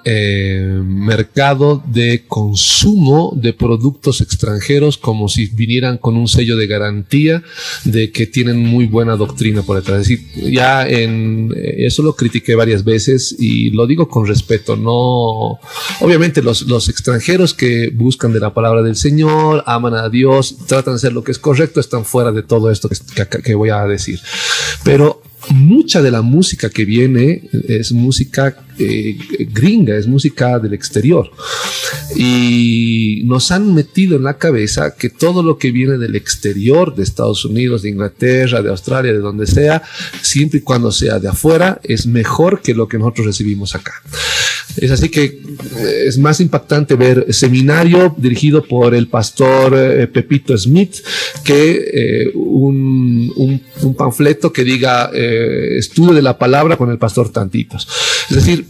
mercado de consumo de productos extranjeros como si vinieran con un sello de garantía de que tienen muy buena doctrina por detrás. Es decir, ya eso lo critiqué varias veces y lo digo con respeto. No, obviamente los extranjeros que buscan de la palabra del Señor, aman a Dios, tratan de hacer lo que es correcto, están fuera de todo esto que voy a decir. Pero mucha de la música que viene es música gringa, es música del exterior. Y nos han metido en la cabeza que todo lo que viene del exterior, de Estados Unidos, de Inglaterra, de Australia, de donde sea, siempre y cuando sea de afuera, es mejor que lo que nosotros recibimos acá. Es así que es más impactante ver seminario dirigido por el pastor Pepito Smith que un panfleto que diga estudio de la palabra con el pastor Tantitos. Es decir,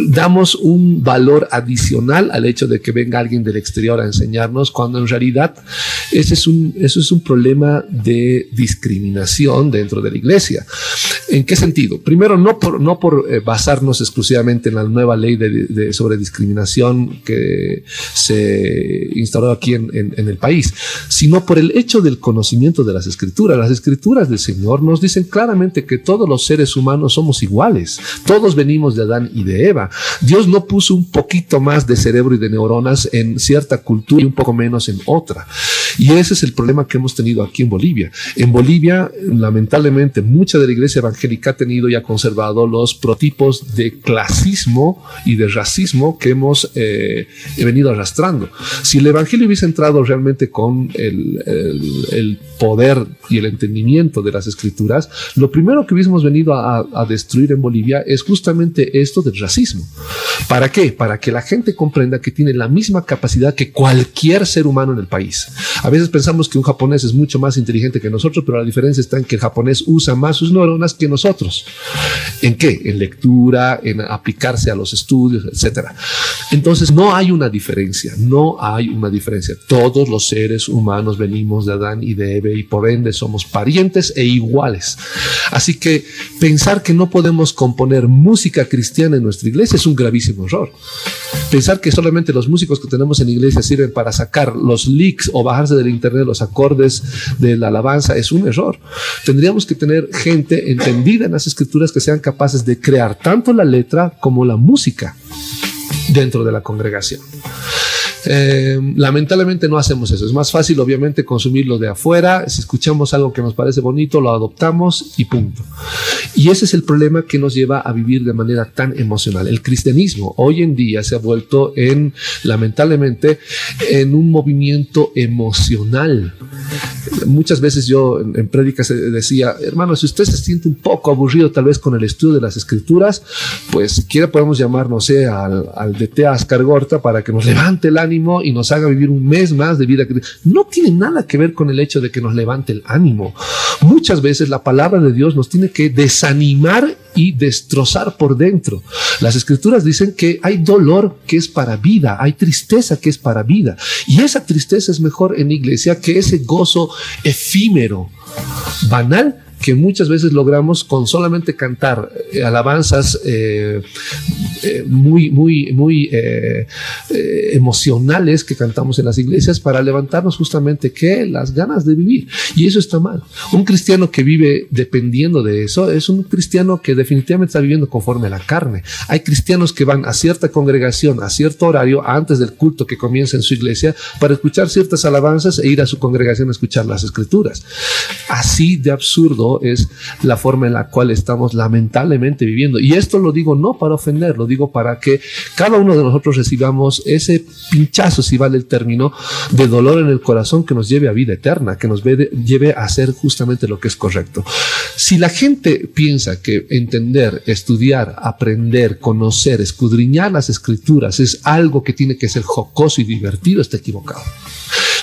damos un valor adicional al hecho de que venga alguien del exterior a enseñarnos, cuando en realidad eso es un problema de discriminación dentro de la iglesia. ¿En qué sentido? Primero, no por basarnos exclusivamente en la nueva ley sobre discriminación que se instauró aquí en el país, sino por el hecho del conocimiento de las Escrituras. Las Escrituras del Señor nos dicen claramente que todos los seres humanos somos iguales. Todos venimos de Adán y de Eva. Dios no puso un poquito más de cerebro y de neuronas en cierta cultura y un poco menos en otra. Y ese es el problema que hemos tenido aquí en Bolivia. En Bolivia, lamentablemente, mucha de la iglesia evangélica ha tenido y ha conservado los prototipos de clasismo y de racismo que hemos venido arrastrando. Si el evangelio hubiese entrado realmente con el poder y el entendimiento de las Escrituras, lo primero que hubiésemos venido a destruir en Bolivia es justamente esto del racismo. ¿Para qué? Para que la gente comprenda que tiene la misma capacidad que cualquier ser humano en el país. A veces pensamos que un japonés es mucho más inteligente que nosotros, pero la diferencia está en que el japonés usa más sus neuronas que nosotros. ¿En qué? En lectura, en aplicarse a los estudios, etc. Entonces no hay una diferencia, no hay una diferencia. Todos los seres humanos venimos de Adán y de Eva y por ende somos parientes e iguales. Así que pensar que no podemos componer música cristiana en nuestra iglesia es un gravísimo error. Pensar que solamente los músicos que tenemos en la iglesia sirven para sacar los leaks o bajarse del internet los acordes de la alabanza es un error. Tendríamos que tener gente entendida en las Escrituras que sean capaces de crear tanto la letra como la música dentro de la congregación. Lamentablemente no hacemos eso. Es más fácil obviamente consumirlo de afuera. Si escuchamos algo que nos parece bonito, lo adoptamos y punto. Y ese es el problema que nos lleva a vivir de manera tan emocional. El cristianismo hoy en día se ha vuelto lamentablemente en un movimiento emocional. Muchas veces yo en prédicas decía, hermano, si usted se siente un poco aburrido tal vez con el estudio de las Escrituras, pues si quiere podemos llamar, no sé, al DT Ascar Gorta para que nos levante el ánimo y nos haga vivir un mes más de vida. No tiene nada que ver con el hecho de que nos levante el ánimo. Muchas veces la palabra de Dios nos tiene que desanimar y destrozar por dentro. Las Escrituras dicen que hay dolor que es para vida, hay tristeza que es para vida, y esa tristeza es mejor en la iglesia que ese gozo efímero, banal, que muchas veces logramos con solamente cantar alabanzas muy emocionales que cantamos en las iglesias para levantarnos justamente las ganas de vivir. Y eso está mal. Un cristiano que vive dependiendo de eso es un cristiano que definitivamente está viviendo conforme a la carne. Hay cristianos que van a cierta congregación a cierto horario antes del culto que comienza en su iglesia para escuchar ciertas alabanzas e ir a su congregación a escuchar las Escrituras. Así de absurdo es la forma en la cual estamos lamentablemente viviendo. Y esto lo digo no para ofender, lo digo para que cada uno de nosotros recibamos ese pinchazo, si vale el término, de dolor en el corazón que nos lleve a vida eterna, que nos lleve a hacer justamente lo que es correcto. Si la gente piensa que entender, estudiar, aprender, conocer, escudriñar las Escrituras es algo que tiene que ser jocoso y divertido, está equivocado.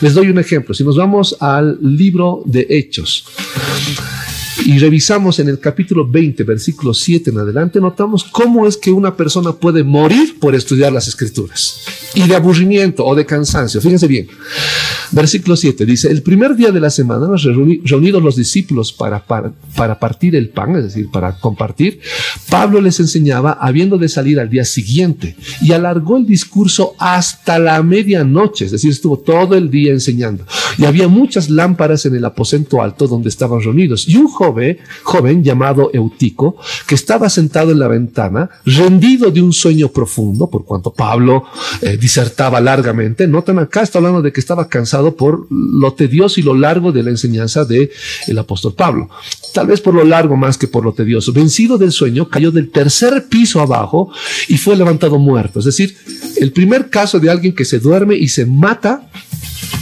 Les doy un ejemplo. Si nos vamos al libro de Hechos y revisamos en el capítulo 20, versículo 7 en adelante, notamos cómo es que una persona puede morir por estudiar las Escrituras, y de aburrimiento o de cansancio. Fíjense bien, versículo 7 dice: el primer día de la semana, reunidos los discípulos para partir el pan, es decir, para compartir, Pablo les enseñaba habiendo de salir al día siguiente, y alargó el discurso hasta la medianoche, es decir, estuvo todo el día enseñando, y había muchas lámparas en el aposento alto donde estaban reunidos, y un joven llamado Eutico, que estaba sentado en la ventana, rendido de un sueño profundo, por cuanto Pablo disertaba largamente. Notan acá, está hablando de que estaba cansado por lo tedioso y lo largo de la enseñanza del apóstol Pablo. Tal vez por lo largo más que por lo tedioso. Vencido del sueño, cayó del tercer piso abajo y fue levantado muerto. Es decir, el primer caso de alguien que se duerme y se mata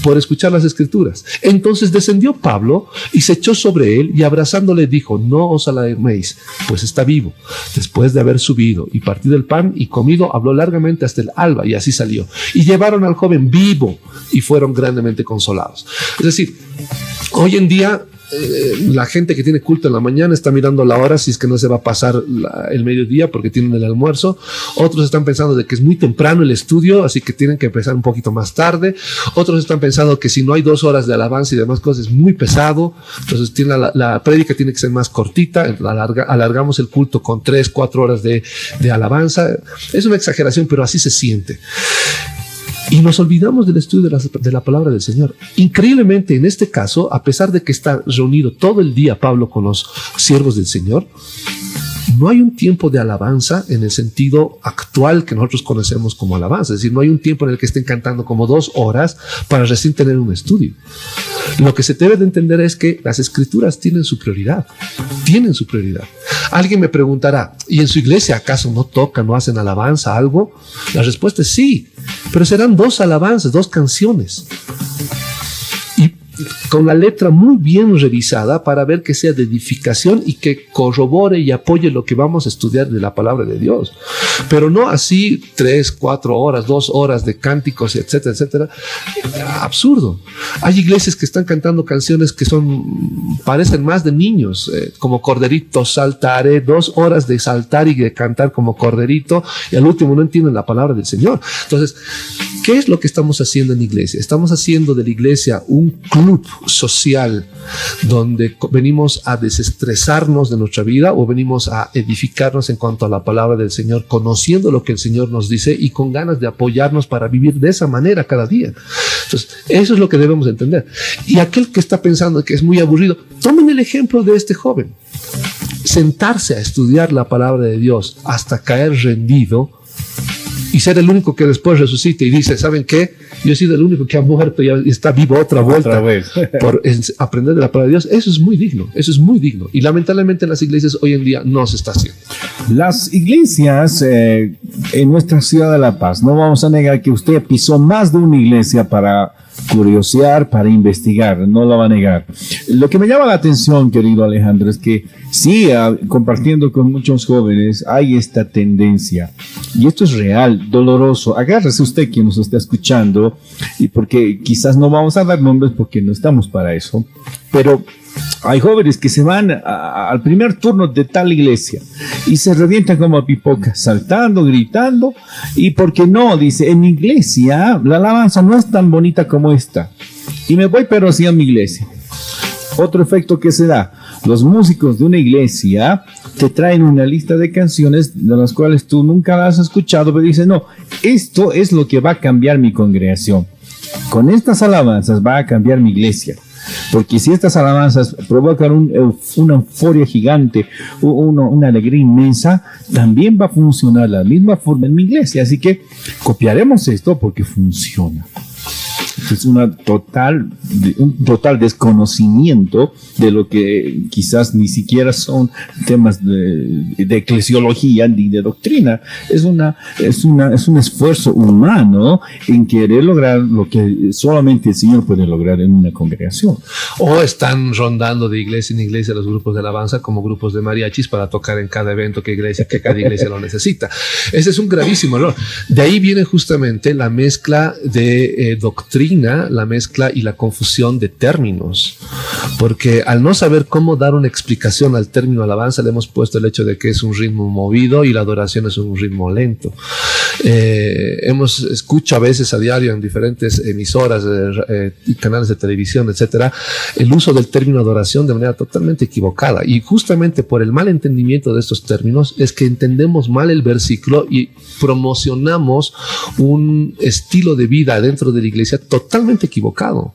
por escuchar las escrituras. Entonces descendió Pablo y se echó sobre él y abrazándole dijo: no os alarméis, pues está vivo. Después de haber subido y partido el pan y comido, habló largamente hasta el alba, y así salió. Y llevaron al joven vivo y fueron grandemente consolados. Es decir, hoy en día la gente que tiene culto en la mañana está mirando la hora si es que no se va a pasar el mediodía porque tienen el almuerzo. Otros están pensando de que es muy temprano el estudio, así que tienen que empezar un poquito más tarde. Otros están pensando que si no hay 2 horas de alabanza y demás cosas es muy pesado, entonces la prédica tiene que ser más cortita. Alargamos el culto con 3-4 horas de alabanza. Es una exageración, pero así se siente. Y nos olvidamos del estudio de la palabra del Señor. Increíblemente, en este caso, a pesar de que está reunido todo el día Pablo con los siervos del Señor, no hay un tiempo de alabanza en el sentido actual que nosotros conocemos como alabanza. Es decir, no hay un tiempo en el que estén cantando como 2 horas para recién tener un estudio. Lo que se debe de entender es que las escrituras tienen su prioridad. Tienen su prioridad. Alguien me preguntará, ¿y en su iglesia acaso no tocan, no hacen alabanza, algo? La respuesta es sí, pero serán 2 alabanzas, 2 canciones. Y con la letra muy bien revisada para ver que sea de edificación y que corrobore y apoye lo que vamos a estudiar de la palabra de Dios. Pero no así 3-4 horas, 2 horas de cánticos, etcétera, etcétera. Absurdo. Hay iglesias que están cantando canciones que parecen más de niños, como Corderito saltaré, 2 horas de saltar y de cantar como corderito, y al último no entienden la palabra del Señor. Entonces, ¿qué es lo que estamos haciendo en la iglesia? Estamos haciendo de la iglesia un club social donde venimos a desestresarnos de nuestra vida, o venimos a edificarnos en cuanto a la palabra del Señor, conociendo lo que el Señor nos dice y con ganas de apoyarnos para vivir de esa manera cada día. Entonces, eso es lo que debemos entender. Y aquel que está pensando que es muy aburrido, tomen el ejemplo de este joven. Sentarse a estudiar la palabra de Dios hasta caer rendido y ser el único que después resucite y dice: ¿saben qué? Yo he sido el único que ha muerto y está vivo otra vez por aprender de la palabra de Dios. Eso es muy digno, eso es muy digno. Y lamentablemente en las iglesias hoy en día no se está haciendo. Las iglesias en nuestra ciudad de La Paz, no vamos a negar que usted pisó más de una iglesia para curiosear, para investigar, no lo va a negar. Lo que me llama la atención, querido Alejandro, es que sí, compartiendo con muchos jóvenes, hay esta tendencia, y esto es real, doloroso. Agárrese usted quien nos está escuchando, y porque quizás no vamos a dar nombres porque no estamos para eso, pero hay jóvenes que se van al primer turno de tal iglesia y se revientan como a pipoca, saltando, gritando, y porque no, dice, en mi iglesia la alabanza no es tan bonita como esta, y me voy pero sí a mi iglesia. Otro efecto que se da: los músicos de una iglesia te traen una lista de canciones de las cuales tú nunca las has escuchado, pero dicen: no, esto es lo que va a cambiar mi congregación, con estas alabanzas va a cambiar mi iglesia. Porque si estas alabanzas provocan una euforia gigante, una alegría inmensa, también va a funcionar de la misma forma en mi iglesia. Así que copiaremos esto porque funciona. Es un total desconocimiento de lo que quizás ni siquiera son temas de eclesiología ni de doctrina. Es un esfuerzo humano en querer lograr lo que solamente el Señor puede lograr en una congregación. O están rondando de iglesia en iglesia los grupos de alabanza como grupos de mariachis para tocar en cada evento que cada iglesia lo necesita. Ese es un gravísimo error. De ahí viene justamente la mezcla de doctrina, la mezcla y la confusión de términos, porque al no saber cómo dar una explicación al término alabanza, le hemos puesto el hecho de que es un ritmo movido y la adoración es un ritmo lento. Escucho a veces a diario en diferentes emisoras, canales de televisión, etcétera, el uso del término adoración de manera totalmente equivocada, y justamente por el mal entendimiento de estos términos es que entendemos mal el versículo y promocionamos un estilo de vida dentro de la iglesia totalmente equivocado.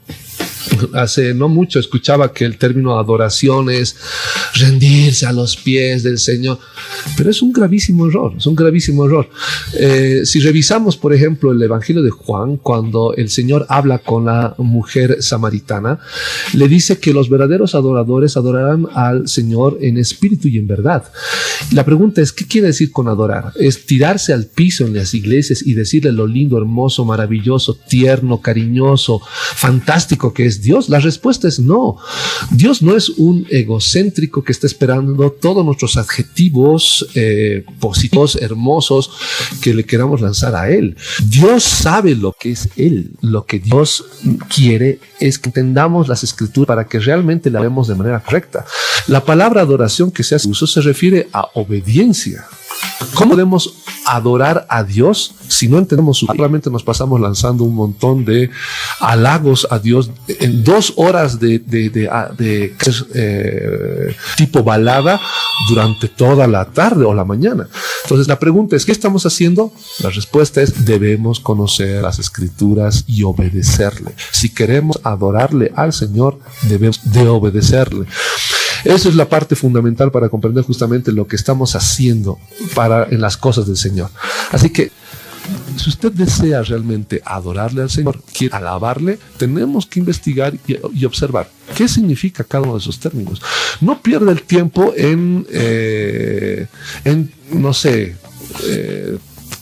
Hace no mucho escuchaba que el término adoración es rendirse a los pies del Señor, pero es un gravísimo error, es un gravísimo error. Si revisamos, por ejemplo, el Evangelio de Juan, cuando el Señor habla con la mujer samaritana, le dice que los verdaderos adoradores adorarán al Señor en espíritu y en verdad. La pregunta es, ¿qué quiere decir con adorar? ¿Es tirarse al piso en las iglesias y decirle lo lindo, hermoso, maravilloso, tierno, cariñoso, fantástico que es Dios? La respuesta es no. Dios no es un egocéntrico que está esperando todos nuestros adjetivos positivos, hermosos, que le queramos lanzar a Él. Dios sabe lo que es Él. Lo que Dios quiere es que entendamos las Escrituras para que realmente la vemos de manera correcta. La palabra adoración que se hace uso se refiere a obediencia. ¿Cómo podemos adorar a Dios si no entendemos su palabra? Solamente nos pasamos lanzando un montón de halagos a Dios en 2 horas de tipo balada durante toda la tarde o la mañana. Entonces la pregunta es, ¿qué estamos haciendo? La respuesta es, debemos conocer las Escrituras y obedecerle. Si queremos adorarle al Señor, debemos de obedecerle. Eso es la parte fundamental para comprender justamente lo que estamos haciendo en las cosas del Señor. Así que, si usted desea realmente adorarle al Señor, quiere alabarle, tenemos que investigar y observar qué significa cada uno de esos términos. No pierda el tiempo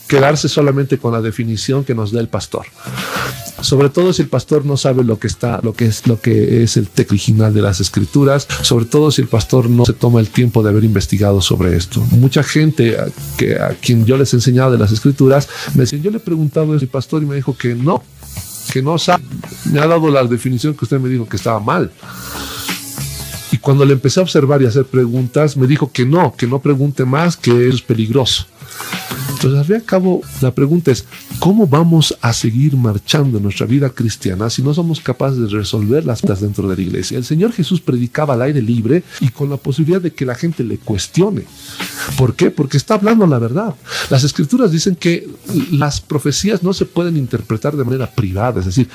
quedarse solamente con la definición que nos da el pastor. Sobre todo si el pastor no sabe lo que es el texto original de las Escrituras, sobre todo si el pastor no se toma el tiempo de haber investigado sobre esto. Mucha gente a quien yo les he enseñado de las Escrituras me decían, yo le he preguntado eso al pastor y me dijo que no sabe, me ha dado la definición que usted me dijo que estaba mal. Y cuando le empecé a observar y a hacer preguntas, me dijo que no pregunte más, que eso es peligroso. Entonces, al fin y al cabo, la pregunta es, ¿cómo vamos a seguir marchando en nuestra vida cristiana si no somos capaces de resolver las cosas dentro de la iglesia? El Señor Jesús predicaba al aire libre y con la posibilidad de que la gente le cuestione. ¿Por qué? Porque está hablando la verdad. Las Escrituras dicen que las profecías no se pueden interpretar de manera privada, es decir,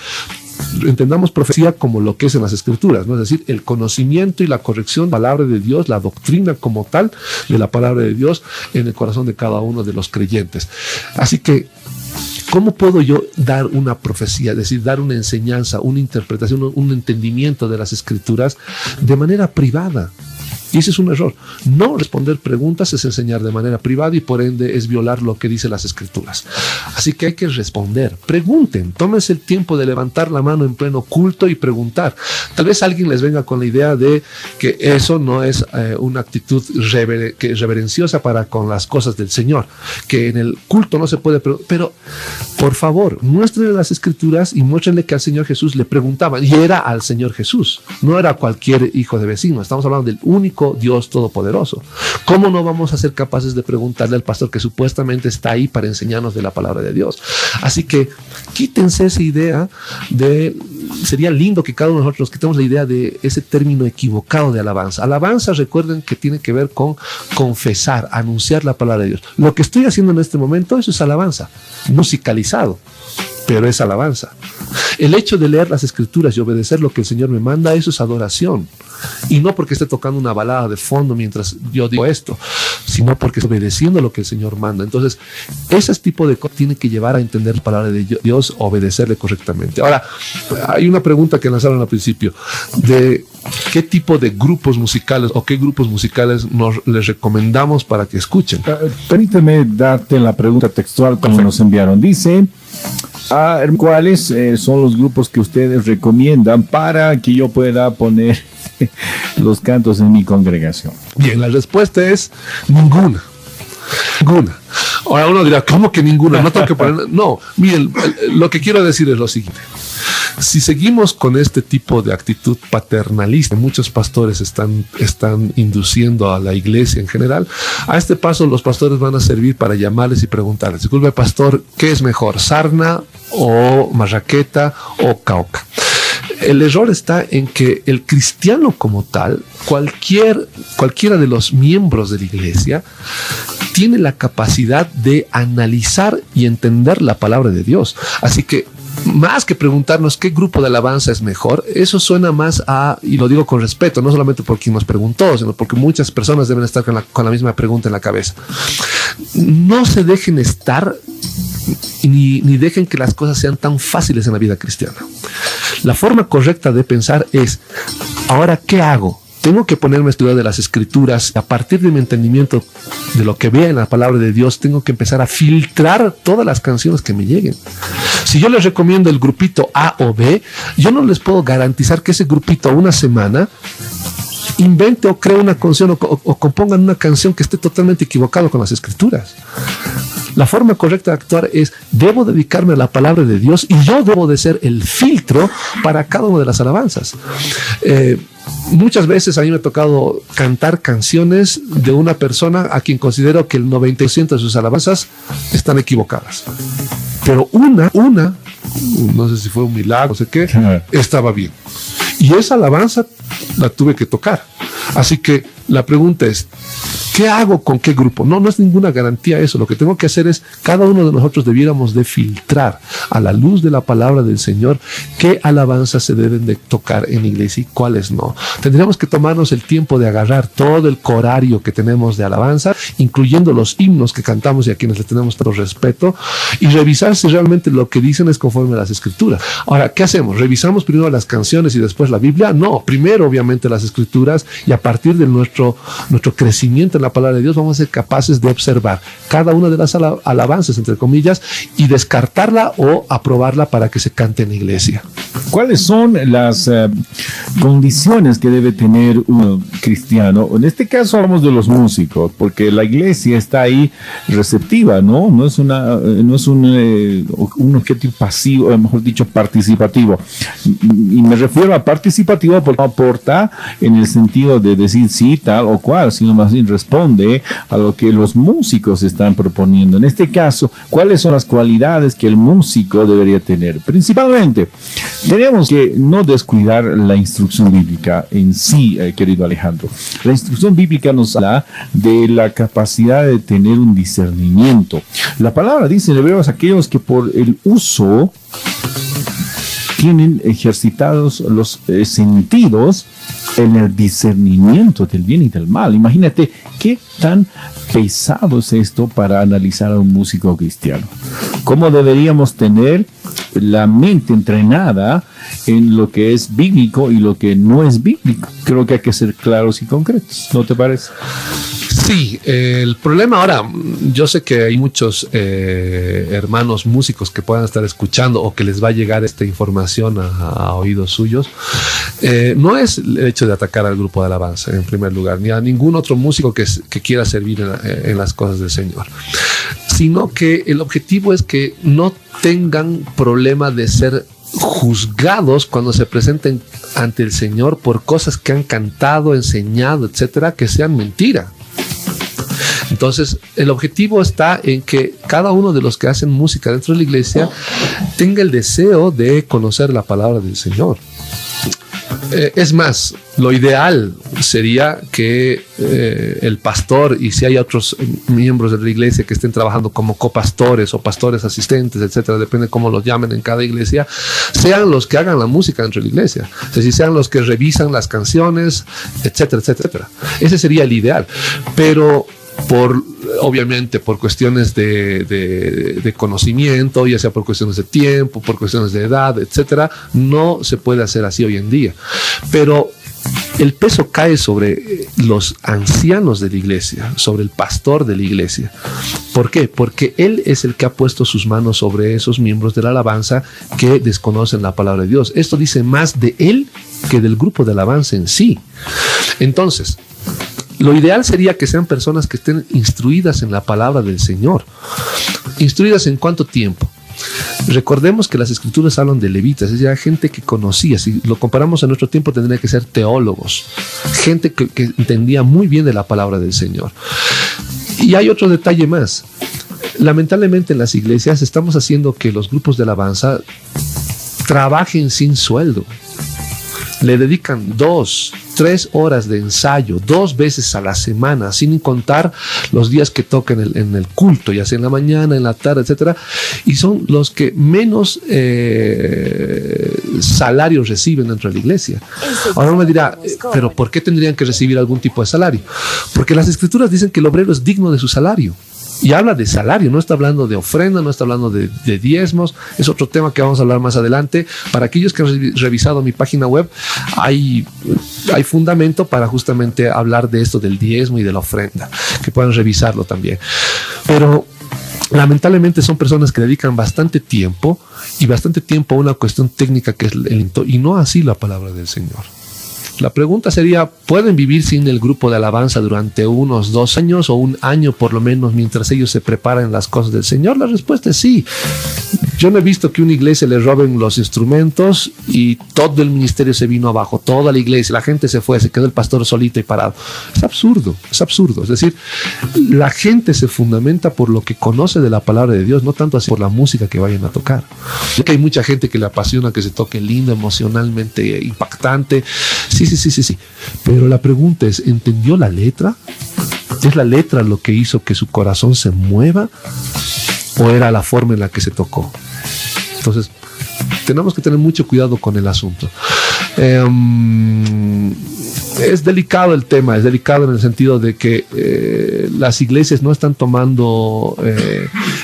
entendamos profecía como lo que es en las Escrituras, ¿no? Es decir, el conocimiento y la corrección de la palabra de Dios, la doctrina como tal de la palabra de Dios en el corazón de cada uno de los creyentes. Así que, ¿cómo puedo yo dar una profecía, es decir, dar una enseñanza, una interpretación, un entendimiento de las Escrituras de manera privada? Y ese es un error. No responder preguntas es enseñar de manera privada y por ende es violar lo que dicen las Escrituras. Así que hay que responder. Pregunten, tómense el tiempo de levantar la mano en pleno culto y preguntar. Tal vez alguien les venga con la idea de que eso no es una actitud reverenciosa para con las cosas del Señor, que en el culto no se puede preguntar. Pero, por favor, muéstrenle las Escrituras y muéstrenle que al Señor Jesús le preguntaban. Y era al Señor Jesús, no era cualquier hijo de vecino. Estamos hablando del único Dios todopoderoso. ¿Cómo no vamos a ser capaces de preguntarle al pastor que supuestamente está ahí para enseñarnos de la palabra de Dios? Así que quítense esa idea sería lindo que cada uno de nosotros quitemos la idea de ese término equivocado de alabanza. Alabanza, recuerden que tiene que ver con confesar, anunciar la palabra de Dios. Lo que estoy haciendo en este momento, eso es alabanza, musicalizado, pero es alabanza. El hecho de leer las Escrituras y obedecer lo que el Señor me manda, eso es adoración. Y no porque esté tocando una balada de fondo mientras yo digo esto, sino porque estoy obedeciendo lo que el Señor manda. Entonces, ese tipo de cosas tiene que llevar a entender la palabra de Dios, obedecerle correctamente. Ahora, hay una pregunta que lanzaron al principio, de qué tipo de grupos musicales o qué grupos musicales les recomendamos para que escuchen. Permíteme darte la pregunta textual como nos enviaron. Dice, ¿cuáles son los grupos que ustedes recomiendan para que yo pueda poner los cantos en mi congregación? Bien, la respuesta es ninguna. Ahora uno dirá, ¿cómo que ninguna? No tengo que poner. No, miren, lo que quiero decir es lo siguiente. Si seguimos con este tipo de actitud paternalista, muchos pastores están induciendo a la iglesia en general, a este paso los pastores van a servir para llamarles y preguntarles, disculpe pastor, ¿qué es mejor, sarna o marraqueta o cauca? El error está en que el cristiano como tal, cualquiera de los miembros de la iglesia, tiene la capacidad de analizar y entender la palabra de Dios. Así que más que preguntarnos qué grupo de alabanza es mejor, eso suena más a, y lo digo con respeto, no solamente por quien nos preguntó, sino porque muchas personas deben estar con la misma pregunta en la cabeza. No se dejen estar ni dejen que las cosas sean tan fáciles en la vida cristiana. La forma correcta de pensar es, ahora, ¿qué hago? Tengo que ponerme a estudiar de las Escrituras. A partir de mi entendimiento de lo que vea en la palabra de Dios, tengo que empezar a filtrar todas las canciones que me lleguen. Si yo les recomiendo el grupito A o B, yo no les puedo garantizar que ese grupito a una semana invente o cree una canción o compongan una canción que esté totalmente equivocado con las Escrituras. La forma correcta de actuar es, debo dedicarme a la palabra de Dios y yo debo de ser el filtro para cada una de las alabanzas. Muchas veces a mí me ha tocado cantar canciones de una persona a quien considero que el 90% de sus alabanzas están equivocadas. Pero una, no sé si fue un milagro, no sé qué, estaba bien. Y esa alabanza la tuve que tocar. Así que la pregunta es, ¿qué hago con qué grupo? No es ninguna garantía eso. Lo que tengo que hacer es, cada uno de nosotros debiéramos de filtrar a la luz de la palabra del Señor qué alabanzas se deben de tocar en la iglesia y cuáles no. Tendríamos que tomarnos el tiempo de agarrar todo el corario que tenemos de alabanza, incluyendo los himnos que cantamos y a quienes les tenemos todo respeto, y revisar si realmente lo que dicen es conforme a las Escrituras. Ahora, ¿qué hacemos? ¿Revisamos primero las canciones y después la Biblia? No, primero obviamente las Escrituras, y a partir de nuestro crecimiento en la palabra de Dios vamos a ser capaces de observar cada una de las alabanzas, entre comillas, y descartarla o aprobarla para que se cante en la iglesia. ¿Cuáles son las condiciones que debe tener un cristiano? En este caso hablamos de los músicos, porque la iglesia está ahí receptiva, ¿no? No es un objetivo pasivo, mejor dicho, participativo. Y me refiero a participativo porque no aporta en el sentido de decir sí, tal o cual, sino más bien responde a lo que los músicos están proponiendo. En este caso, ¿cuáles son las cualidades que el músico debería tener? Principalmente, tenemos que no descuidar la instrucción bíblica en sí, querido Alejandro. La instrucción bíblica nos habla de la capacidad de tener un discernimiento. La palabra dice en Hebreos, aquellos que por el uso tienen ejercitados los sentidos en el discernimiento del bien y del mal. Imagínate qué tan pesado es esto para analizar a un músico cristiano. ¿Cómo deberíamos tener la mente entrenada en lo que es bíblico y lo que no es bíblico? Creo que hay que ser claros y concretos, ¿no te parece? Sí, el problema ahora, yo sé que hay muchos hermanos músicos que puedan estar escuchando o que les va a llegar esta información a oídos suyos. No es el hecho de atacar al grupo de alabanza en primer lugar, ni a ningún otro músico que quiera servir en las cosas del Señor, sino que el objetivo es que no tengan problema de ser juzgados cuando se presenten ante el Señor por cosas que han cantado, enseñado, etcétera, que sean mentira. Entonces, el objetivo está en que cada uno de los que hacen música dentro de la iglesia tenga el deseo de conocer la palabra del Señor. Es más, lo ideal sería que el pastor, y si hay otros miembros de la iglesia que estén trabajando como copastores o pastores asistentes, etcétera, depende de cómo los llamen en cada iglesia, sean los que hagan la música dentro de la iglesia. Es decir, sean los que revisan las canciones, etcétera, etcétera. Ese sería el ideal. Pero obviamente por cuestiones de conocimiento, ya sea por cuestiones de tiempo, por cuestiones de edad, etcétera, no se puede hacer así hoy en día. Pero el peso cae sobre los ancianos de la iglesia, sobre el pastor de la iglesia. ¿Por qué? Porque él es el que ha puesto sus manos sobre esos miembros de la alabanza que desconocen la palabra de Dios. Esto dice más de él que del grupo de alabanza en sí. Entonces, lo ideal sería que sean personas que estén instruidas en la palabra del Señor. ¿Instruidas en cuánto tiempo? Recordemos que las escrituras hablan de levitas, es decir, gente que conocía. Si lo comparamos a nuestro tiempo, tendría que ser teólogos, gente que entendía muy bien de la palabra del Señor. Y hay otro detalle más. Lamentablemente en las iglesias estamos haciendo que los grupos de alabanza trabajen sin sueldo. Le dedican 2, 3 horas de ensayo 2 veces a la semana, sin contar los días que tocan en el culto, ya sea en la mañana, en la tarde, etcétera, y son los que menos salarios reciben dentro de la iglesia. Ahora uno me dirá, pero ¿por qué tendrían que recibir algún tipo de salario? Porque las escrituras dicen que el obrero es digno de su salario. Y habla de salario, no está hablando de ofrenda, no está hablando de diezmos. Es otro tema que vamos a hablar más adelante. Para aquellos que han revisado mi página web, hay fundamento para justamente hablar de esto del diezmo y de la ofrenda, que puedan revisarlo también. Pero lamentablemente son personas que dedican bastante tiempo a una cuestión técnica que es y no así la palabra del Señor. La pregunta sería, ¿pueden vivir sin el grupo de alabanza durante unos 2 años o 1 año por lo menos mientras ellos se preparan en las cosas del Señor? La respuesta es sí. Yo no he visto que una iglesia le roben los instrumentos y todo el ministerio se vino abajo, toda la iglesia, la gente se fue, se quedó el pastor solito y parado. Es absurdo, es absurdo. Es decir, la gente se fundamenta por lo que conoce de la palabra de Dios, no tanto así por la música que vayan a tocar. Sé que hay mucha gente que le apasiona que se toque lindo, emocionalmente impactante. Sí. Pero la pregunta es, ¿entendió la letra? ¿Es la letra lo que hizo que su corazón se mueva? ¿O era la forma en la que se tocó? Entonces, tenemos que tener mucho cuidado con el asunto. Es delicado el tema, es delicado en el sentido de que las iglesias no están tomando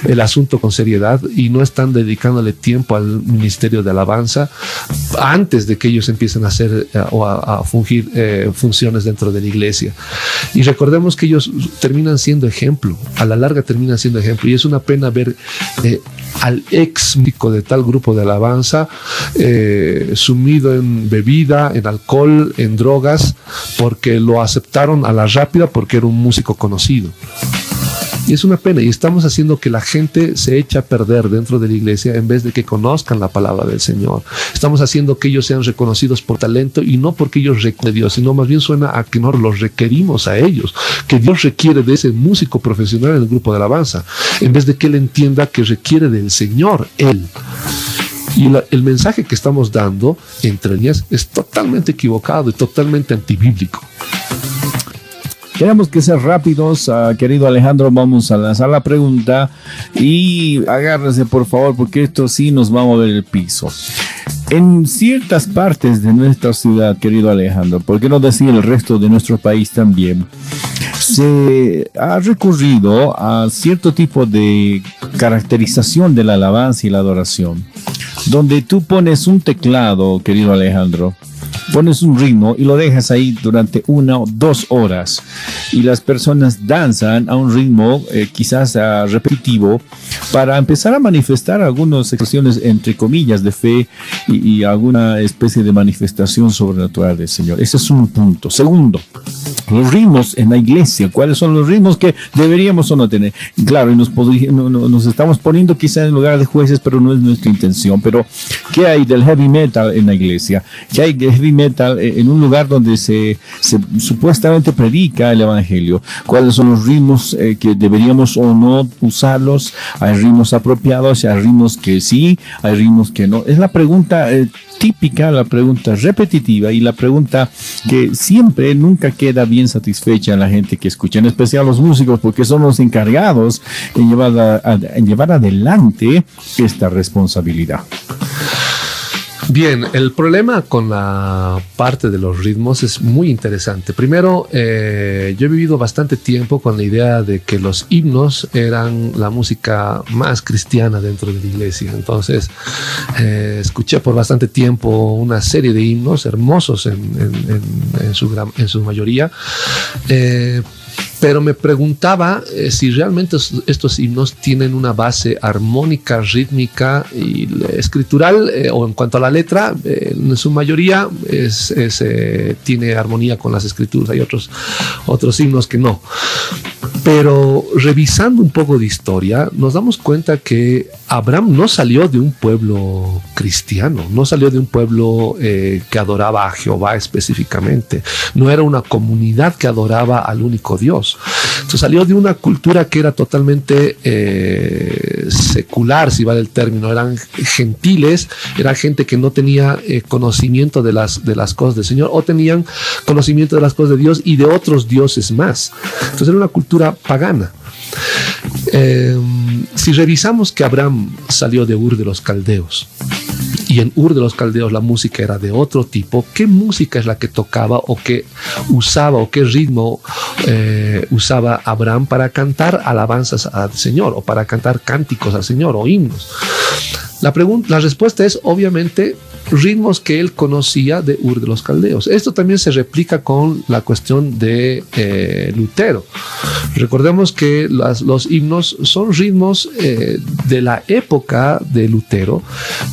el asunto con seriedad y no están dedicándole tiempo al ministerio de alabanza antes de que ellos empiecen a hacer o a fungir funciones dentro de la iglesia. Y recordemos que ellos terminan siendo ejemplo, a la larga terminan siendo ejemplo, y es una pena ver al ex músico de tal grupo de alabanza sumido en bebida, en alcohol, en drogas, porque lo aceptaron a la rápida porque era un músico conocido. Y es una pena, y estamos haciendo que la gente se eche a perder dentro de la iglesia en vez de que conozcan la palabra del Señor. Estamos haciendo que ellos sean reconocidos por talento y no porque ellos requieren de Dios, sino más bien suena a que no los requerimos a ellos, que Dios requiere de ese músico profesional en el grupo de alabanza, en vez de que él entienda que requiere del Señor él. Y el mensaje que estamos dando entre líneas es totalmente equivocado y totalmente antibíblico. Tenemos que ser rápidos, querido Alejandro. Vamos a lanzar la pregunta y agárrese por favor, porque esto sí nos va a mover el piso. En ciertas partes de nuestra ciudad, querido Alejandro, ¿por qué no decir el resto de nuestro país también? Se ha recurrido a cierto tipo de caracterización de la alabanza y la adoración, donde tú pones un teclado, querido Alejandro, pones un ritmo y lo dejas ahí durante 1 o 2 horas y las personas danzan a un ritmo quizás repetitivo para empezar a manifestar algunas expresiones entre comillas de fe y alguna especie de manifestación sobrenatural del Señor. Ese es un punto. Segundo, los ritmos en la iglesia. ¿Cuáles son los ritmos que deberíamos o no tener? Claro, y nos estamos poniendo quizá en lugar de jueces, pero no es nuestra intención. Pero, ¿qué hay del heavy metal en la iglesia? ¿Qué hay de heavy metal en un lugar donde se supuestamente predica el evangelio? ¿Cuáles son los ritmos que deberíamos o no usarlos? Hay ritmos apropiados, hay ritmos que sí, hay ritmos que no. Es la pregunta típica, la pregunta repetitiva y la pregunta que siempre nunca queda bien satisfecha a la gente que escucha, en especial los músicos, porque son los encargados en llevar adelante esta responsabilidad. Bien, el problema con la parte de los ritmos es muy interesante. Primero, yo he vivido bastante tiempo con la idea de que los himnos eran la música más cristiana dentro de la iglesia. Entonces, escuché por bastante tiempo una serie de himnos hermosos en su mayoría. Pero me preguntaba si realmente estos himnos tienen una base armónica, rítmica y escritural, o en cuanto a la letra, en su mayoría tiene armonía con las escrituras. Hay otros himnos que no. Pero revisando un poco de historia, nos damos cuenta que Abraham no salió de un pueblo cristiano, no salió de un pueblo que adoraba a Jehová específicamente, no era una comunidad que adoraba al único Dios, Entonces salió de una cultura que era totalmente secular, si vale el término. Eran gentiles, era gente que no tenía conocimiento de las cosas del Señor, o tenían conocimiento de las cosas de Dios y de otros dioses más. Entonces era una cultura pagana. Si revisamos que Abraham salió de Ur de los Caldeos, y en Ur de los Caldeos la música era de otro tipo, ¿qué música es la que tocaba o qué usaba o qué ritmo usaba Abraham para cantar alabanzas al Señor, o para cantar cánticos al Señor o himnos? La respuesta es obviamente ritmos que él conocía de Ur de los Caldeos. Esto también se replica con la cuestión de Lutero. Recordemos que los himnos son ritmos de la época de Lutero,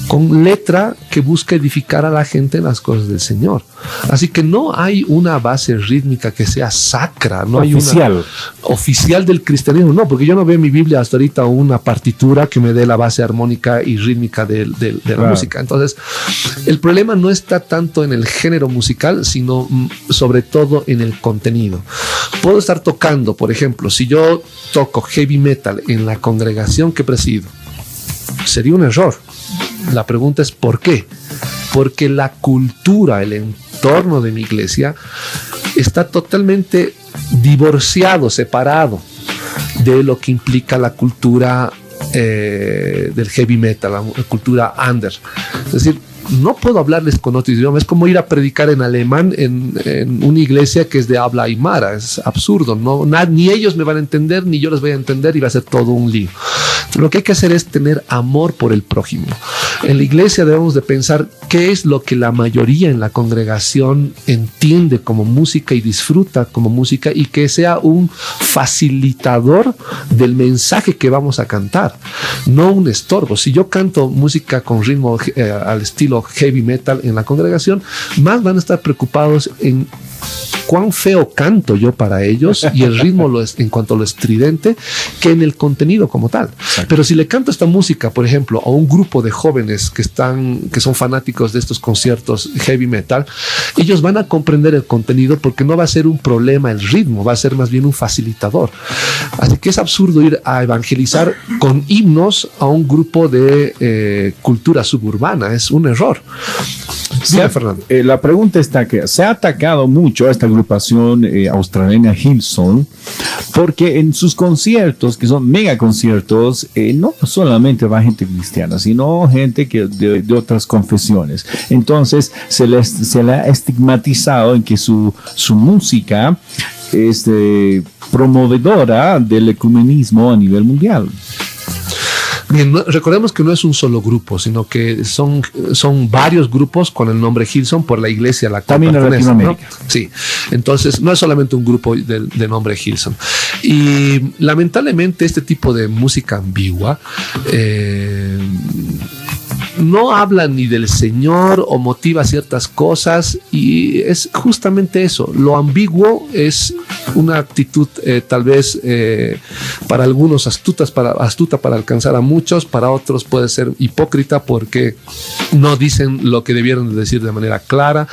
con letra que busca edificar a la gente en las cosas del Señor. Así que no hay una base rítmica que sea sacra, no oficial. Hay una oficial del cristianismo, no, porque yo no veo en mi Biblia hasta ahorita una partitura que me dé la base armónica y rítmica de la música. Entonces, el problema no está tanto en el género musical, sino sobre todo en el contenido. Puedo estar tocando, por ejemplo, si yo toco heavy metal en la congregación que presido, sería un error. La pregunta es ¿por qué? Porque la cultura, el entorno de mi iglesia está totalmente divorciado, separado de lo que implica la cultura del heavy metal, la cultura under. Es decir, no puedo hablarles con otro idioma. Es como ir a predicar en alemán en una iglesia que es de habla aymara. Es absurdo. Ni ellos me van a entender, ni yo les voy a entender, y va a ser todo un lío. Lo que hay que hacer es tener amor por el prójimo. En la iglesia debemos de pensar qué es lo que la mayoría en la congregación entiende como música y disfruta como música, y que sea un facilitador del mensaje que vamos a cantar, no un estorbo. Si yo canto música con ritmo al estilo heavy metal en la congregación, más van a estar preocupados en cuán feo canto yo para ellos y el ritmo en cuanto a lo estridente, que en el contenido como tal. Exacto. Pero si le canto esta música, por ejemplo, a un grupo de jóvenes que son fanáticos de estos conciertos heavy metal, ellos van a comprender el contenido, porque no va a ser un problema el ritmo, va a ser más bien un facilitador. Así que es absurdo ir a evangelizar con himnos a un grupo de cultura suburbana. Es un error. Sí, Fernando. La pregunta está que se ha atacado mucho a esta agrupación australiana Hillsong, porque en sus conciertos, que son mega conciertos, no solamente va gente cristiana, sino gente que de otras confesiones. Entonces se le ha estigmatizado en que su música es promovedora del ecumenismo a nivel mundial. Bien, recordemos que no es un solo grupo, sino que son varios grupos con el nombre Hillsong por la iglesia a la cual también pertenece, en Latinoamérica. ¿no? Sí, entonces no es solamente un grupo de nombre Hillsong. Y lamentablemente este tipo de música ambigua no habla ni del Señor o motiva ciertas cosas, y es justamente eso. Lo ambiguo es una actitud tal vez para algunos astuta para alcanzar a muchos, para otros puede ser hipócrita porque no dicen lo que debieron de decir de manera clara.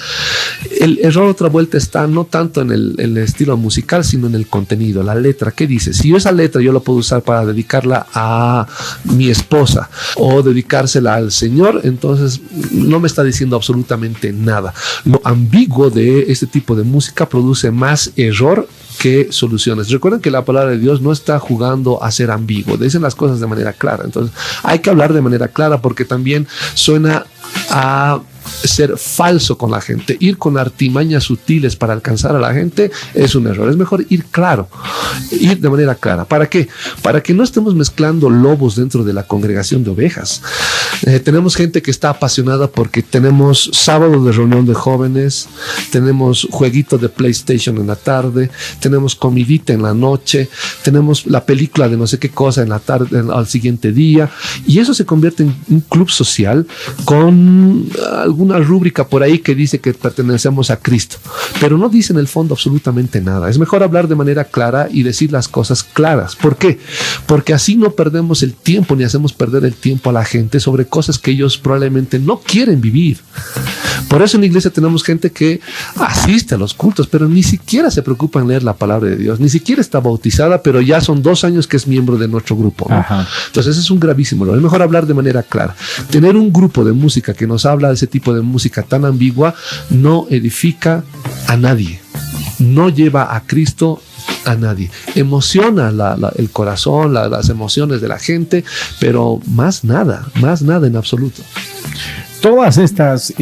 El error, otra vuelta, está no tanto en el estilo musical, sino en el contenido, la letra. ¿Qué dice? Si esa letra yo la puedo usar para dedicarla a mi esposa o dedicársela al Señor, entonces no me está diciendo absolutamente nada. Lo ambiguo de este tipo de música produce más error que soluciones. Recuerden que la palabra de Dios no está jugando a ser ambiguo, dicen las cosas de manera clara. Entonces hay que hablar de manera clara, porque también suena a ser falso con la gente. Ir con artimañas sutiles para alcanzar a la gente es un error. Es mejor ir claro, ir de manera clara. ¿Para qué? Para que no estemos mezclando lobos dentro de la congregación de ovejas. Tenemos gente que está apasionada porque tenemos sábado de reunión de jóvenes, tenemos jueguito de PlayStation en la tarde, tenemos comidita en la noche, tenemos la película de no sé qué cosa en la tarde, al siguiente día, y eso se convierte en un club social con alguna rúbrica por ahí que dice que pertenecemos a Cristo, pero no dice en el fondo absolutamente nada. Es mejor hablar de manera clara y decir las cosas claras. ¿Por qué? Porque así no perdemos el tiempo ni hacemos perder el tiempo a la gente sobre cosas que ellos probablemente no quieren vivir. Por eso en la iglesia tenemos gente que asiste a los cultos, pero ni siquiera se preocupa en leer la palabra de Dios, ni siquiera está bautizada, pero ya son 2 años que es miembro de nuestro grupo, ¿no? Entonces ese es un gravísimo error. Es mejor hablar de manera clara. Tener un grupo de música que nos habla de ese tipo de música tan ambigua no edifica a nadie, no lleva a Cristo a nadie. Emociona el corazón, las emociones de la gente, pero más nada en absoluto. Todas estas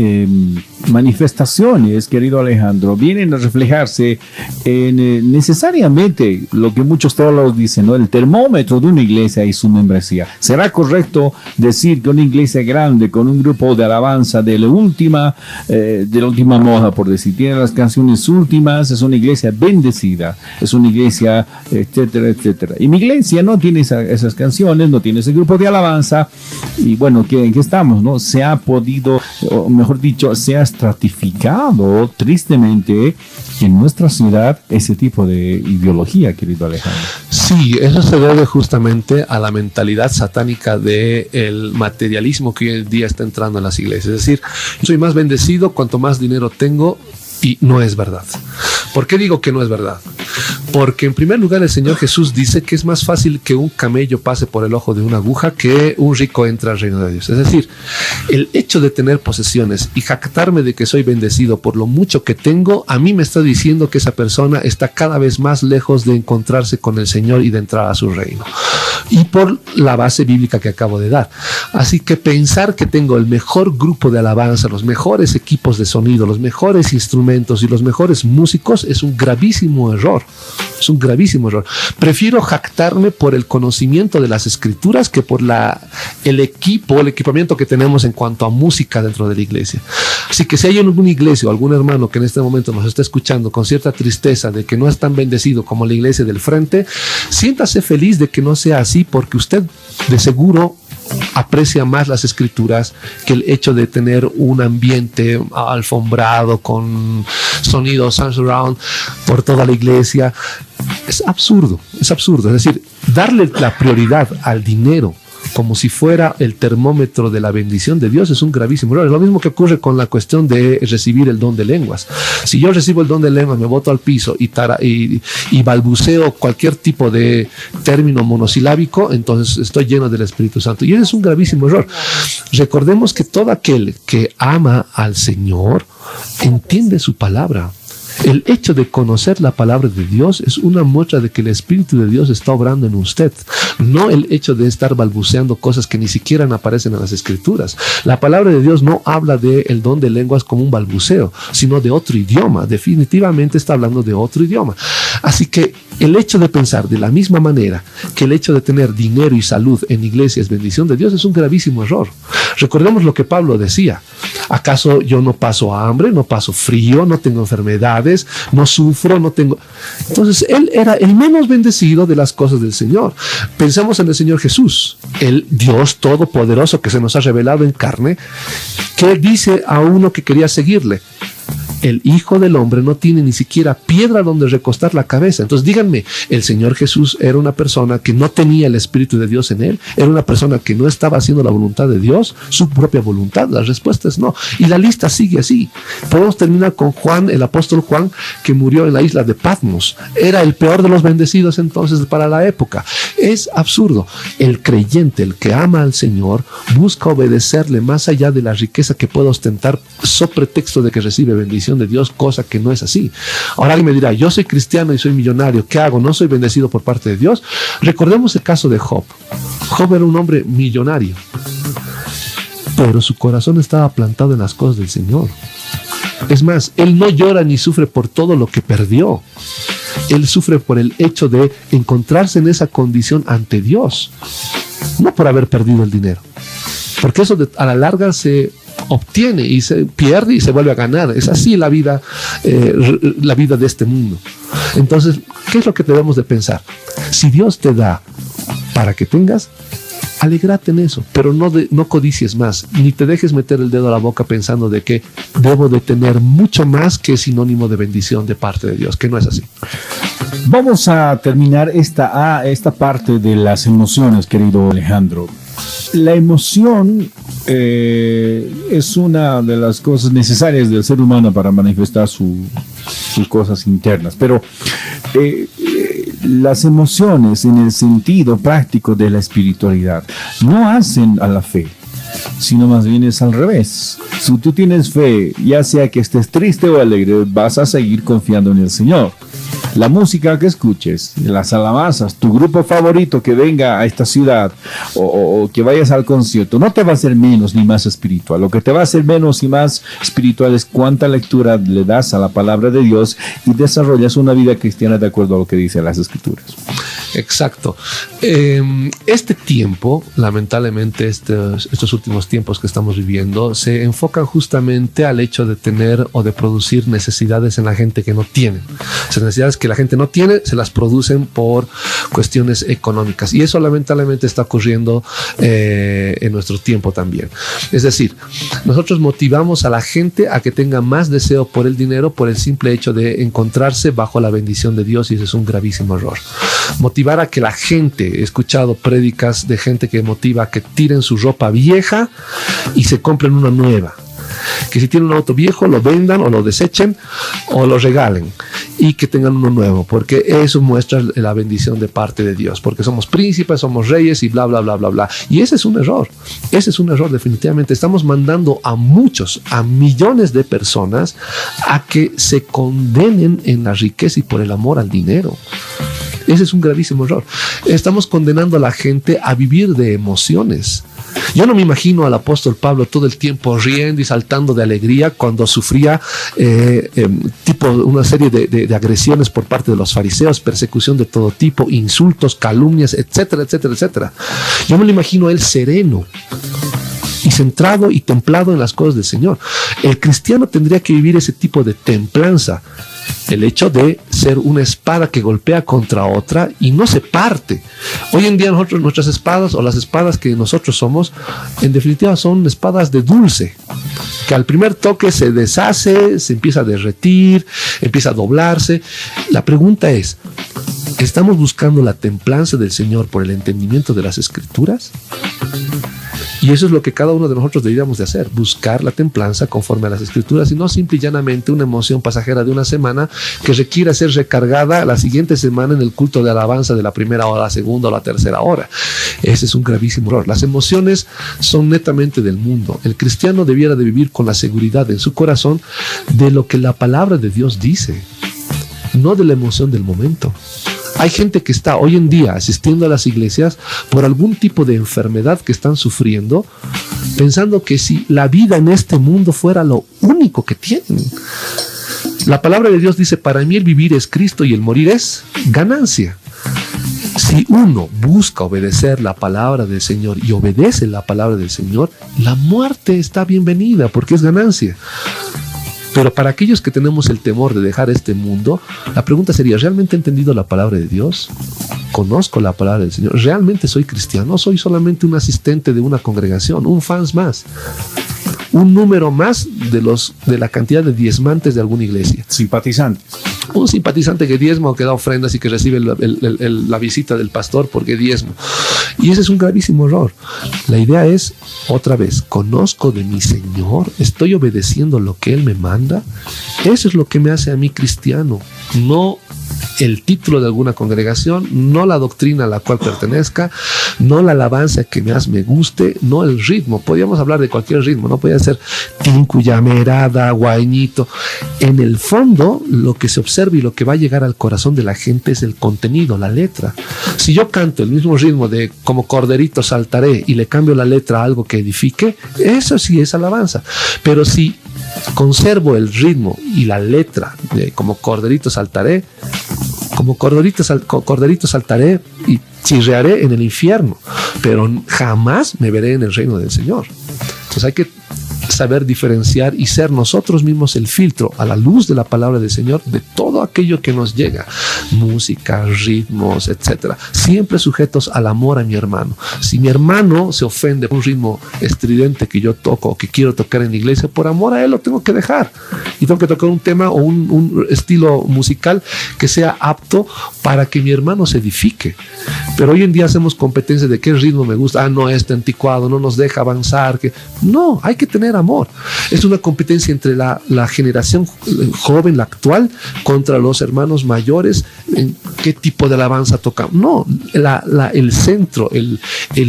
manifestaciones, querido Alejandro, vienen a reflejarse en necesariamente lo que muchos teólogos dicen, ¿no? El termómetro de una iglesia y su membresía. ¿Será correcto decir que una iglesia grande con un grupo de alabanza de la última moda, por decir, tiene las canciones últimas, es una iglesia bendecida, es una iglesia, etcétera, etcétera? Y mi iglesia no tiene esas canciones, no tiene ese grupo de alabanza, y bueno, ¿en qué estamos, no? Se ha podido, o mejor dicho, se ha estratificado tristemente en nuestra ciudad ese tipo de ideología, querido Alejandro. Sí, eso se debe justamente a la mentalidad satánica del materialismo que hoy en día está entrando en las iglesias. Es decir, soy más bendecido cuanto más dinero tengo, y no es verdad. ¿Por qué digo que no es verdad? Porque en primer lugar el Señor Jesús dice que es más fácil que un camello pase por el ojo de una aguja que un rico entre al reino de Dios. Es decir, el hecho de tener posesiones y jactarme de que soy bendecido por lo mucho que tengo, a mí me está diciendo que esa persona está cada vez más lejos de encontrarse con el Señor y de entrar a su reino. Y por la base bíblica que acabo de dar. Así que pensar que tengo el mejor grupo de alabanza, los mejores equipos de sonido, los mejores instrumentos y los mejores músicos es un gravísimo error. Es un gravísimo error. Prefiero jactarme por el conocimiento de las escrituras que por el equipamiento que tenemos en cuanto a música dentro de la iglesia. Así que si hay alguna iglesia o algún hermano que en este momento nos está escuchando con cierta tristeza de que no es tan bendecido como la iglesia del frente, siéntase feliz de que no sea así, porque usted de seguro aprecia más las escrituras que el hecho de tener un ambiente alfombrado con sonido surround por toda la iglesia. Es absurdo. Es decir, darle la prioridad al dinero como si fuera el termómetro de la bendición de Dios es un gravísimo error. Es lo mismo que ocurre con la cuestión de recibir el don de lenguas. Si yo recibo el don de lenguas, me boto al piso y balbuceo cualquier tipo de término monosilábico, entonces estoy lleno del Espíritu Santo. Y ese es un gravísimo error. Recordemos que todo aquel que ama al Señor entiende su palabra. El hecho de conocer la palabra de Dios es una muestra de que el Espíritu de Dios está obrando en usted, no el hecho de estar balbuceando cosas que ni siquiera aparecen en las Escrituras. La palabra de Dios no habla del don de lenguas como un balbuceo, sino de otro idioma. Definitivamente está hablando de otro idioma. Así que el hecho de pensar de la misma manera que el hecho de tener dinero y salud en iglesia es bendición de Dios es un gravísimo error. Recordemos lo que Pablo decía. ¿Acaso yo no paso hambre, no paso frío, no tengo enfermedades, no sufro, no tengo? Entonces él era el menos bendecido de las cosas del Señor. Pensemos en el Señor Jesús, el Dios todopoderoso que se nos ha revelado en carne, que dice a uno que quería seguirle: el Hijo del Hombre no tiene ni siquiera piedra donde recostar la cabeza. Entonces díganme, ¿el Señor Jesús era una persona que no tenía el Espíritu de Dios en él? ¿Era una persona que no estaba haciendo la voluntad de Dios, su propia voluntad? La respuesta es no. Y la lista sigue así. Podemos terminar con Juan, el apóstol Juan, que murió en la isla de Patmos. Era el peor de los bendecidos entonces para la época. Es absurdo. El creyente, el que ama al Señor, busca obedecerle más allá de la riqueza que pueda ostentar so pretexto de que recibe bendición de Dios, cosa que no es así. Ahora alguien me dirá: yo soy cristiano y soy millonario, ¿qué hago? ¿No soy bendecido por parte de Dios? Recordemos el caso de Job. Job era un hombre millonario, pero su corazón estaba plantado en las cosas del Señor. Es más, él no llora ni sufre por todo lo que perdió. Él sufre por el hecho de encontrarse en esa condición ante Dios, no por haber perdido el dinero, porque eso a la larga se obtiene y se pierde y se vuelve a ganar. Es así la vida de este mundo. Entonces, ¿qué es lo que debemos de pensar? Si Dios te da para que tengas, alégrate en eso, pero no codicies más, ni te dejes meter el dedo a la boca pensando de que debo de tener mucho más, que es sinónimo de bendición de parte de Dios, que no es así. Vamos a terminar esta parte de las emociones, querido Alejandro. La emoción es una de las cosas necesarias del ser humano para manifestar sus cosas internas. Pero las emociones, en el sentido práctico de la espiritualidad, no hacen a la fe, sino más bien es al revés. Si tú tienes fe, ya sea que estés triste o alegre, vas a seguir confiando en el Señor. La música que escuches, las alabanzas, tu grupo favorito que venga a esta ciudad o que vayas al concierto, no te va a hacer menos ni más espiritual. Lo que te va a hacer menos y más espiritual es cuánta lectura le das a la palabra de Dios y desarrollas una vida cristiana de acuerdo a lo que dicen las Escrituras. Exacto. Este tiempo, lamentablemente estos últimos tiempos que estamos viviendo, se enfocan justamente al hecho de tener o de producir necesidades en la gente que no tiene. Esas necesidades que la gente no tiene se las producen por cuestiones económicas, y eso lamentablemente está ocurriendo en nuestro tiempo también. Es decir, nosotros motivamos a la gente a que tenga más deseo por el dinero por el simple hecho de encontrarse bajo la bendición de Dios, y ese es un gravísimo error. Motivar a que la gente, he escuchado prédicas de gente que motiva a que tiren su ropa vieja y se compren una nueva. Que si tienen un auto viejo lo vendan o lo desechen o lo regalen y que tengan uno nuevo, porque eso muestra la bendición de parte de Dios, porque somos príncipes, somos reyes y bla, bla, bla, bla, bla. Y ese es un error. Ese es un error definitivamente. Estamos mandando a millones de personas a que se condenen en la riqueza y por el amor al dinero. Ese es un gravísimo error. Estamos condenando a la gente a vivir de emociones. Yo no me imagino al apóstol Pablo todo el tiempo riendo y saltando de alegría cuando sufría tipo una serie de agresiones por parte de los fariseos, persecución de todo tipo, insultos, calumnias, etcétera, etcétera, etcétera. Yo me lo imagino a él sereno y centrado y templado en las cosas del Señor. El cristiano tendría que vivir ese tipo de templanza. El hecho de ser una espada que golpea contra otra y no se parte. Hoy en día nuestras espadas, o las espadas que nosotros somos, en definitiva son espadas de dulce, que al primer toque se deshace, se empieza a derretir, empieza a doblarse. La pregunta es, ¿estamos buscando la templanza del Señor por el entendimiento de las Escrituras? Y eso es lo que cada uno de nosotros deberíamos de hacer, buscar la templanza conforme a las Escrituras, y no simple y llanamente una emoción pasajera de una semana que requiera ser recargada la siguiente semana en el culto de alabanza de la primera hora, la segunda o la tercera hora. Ese es un gravísimo error. Las emociones son netamente del mundo. El cristiano debiera de vivir con la seguridad en su corazón de lo que la palabra de Dios dice, no de la emoción del momento. Hay gente que está hoy en día asistiendo a las iglesias por algún tipo de enfermedad que están sufriendo, pensando que si la vida en este mundo fuera lo único que tienen. La palabra de Dios dice, para mí el vivir es Cristo y el morir es ganancia. Si uno busca obedecer la palabra del Señor y obedece la palabra del Señor, la muerte está bienvenida porque es ganancia. Pero para aquellos que tenemos el temor de dejar este mundo, la pregunta sería, ¿realmente he entendido la palabra de Dios? ¿Conozco la palabra del Señor? ¿Realmente soy cristiano? ¿Soy solamente un asistente de una congregación? ¿Un fans más? ¿Un número más de la cantidad de diezmantes de alguna iglesia? Simpatizantes. Un simpatizante que diezma o que da ofrendas y que recibe la visita del pastor porque diezmo. Y ese es un gravísimo error. La idea es, otra vez, ¿conozco de mi Señor? ¿Estoy obedeciendo lo que Él me manda? Eso es lo que me hace a mí cristiano, no el título de alguna congregación, no la doctrina a la cual pertenezca, no la alabanza que más me guste, no el ritmo. Podríamos hablar de cualquier ritmo, no podía ser tinku, llamerada, guañito. En el fondo, lo que se observa y lo que va a llegar al corazón de la gente es el contenido, la letra. Si yo canto el mismo ritmo de como corderito saltaré y le cambio la letra a algo que edifique, eso sí es alabanza. Pero si conservo el ritmo y la letra de como corderito saltaré, como corderito saltaré y chirrearé en el infierno, pero jamás me veré en el reino del Señor. Entonces hay que saber diferenciar y ser nosotros mismos el filtro a la luz de la palabra del Señor de todo aquello que nos llega, música, ritmos, etcétera, siempre sujetos al amor a mi hermano. Si mi hermano se ofende por un ritmo estridente que yo toco o que quiero tocar en la iglesia, por amor a él lo tengo que dejar y tengo que tocar un tema o un estilo musical que sea apto para que mi hermano se edifique. Pero hoy en día hacemos competencia de qué ritmo me gusta. No, este anticuado no nos deja avanzar. No, hay que tener amor. Es una competencia entre la generación joven, la actual, contra los hermanos mayores, en qué tipo de alabanza tocamos. No, el centro, el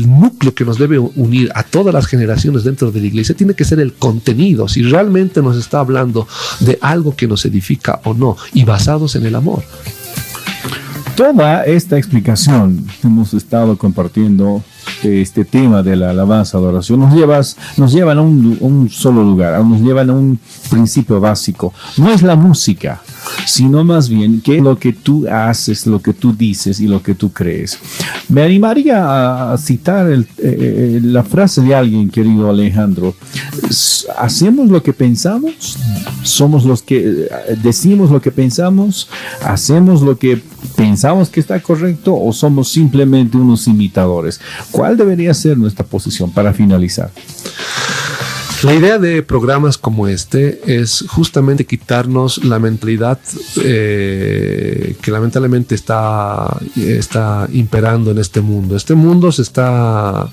núcleo que nos debe unir a todas las generaciones dentro de la iglesia tiene que ser el contenido, si realmente nos está hablando de algo que nos edifica o no, y basados en el amor. Toda esta explicación que hemos estado compartiendo de este tema de la alabanza, adoración, nos llevan a un solo lugar, nos llevan a un principio básico. No es la música, sino más bien qué es lo que tú haces, lo que tú dices y lo que tú crees. Me animaría a citar la frase de alguien, querido Alejandro. ¿Hacemos lo que pensamos? ¿Somos los que decimos lo que pensamos? ¿Hacemos lo que pensamos que está correcto o somos simplemente unos imitadores? ¿Cuál debería ser nuestra posición para finalizar? La idea de programas como este es justamente quitarnos la mentalidad que lamentablemente está imperando en este mundo. Este mundo se está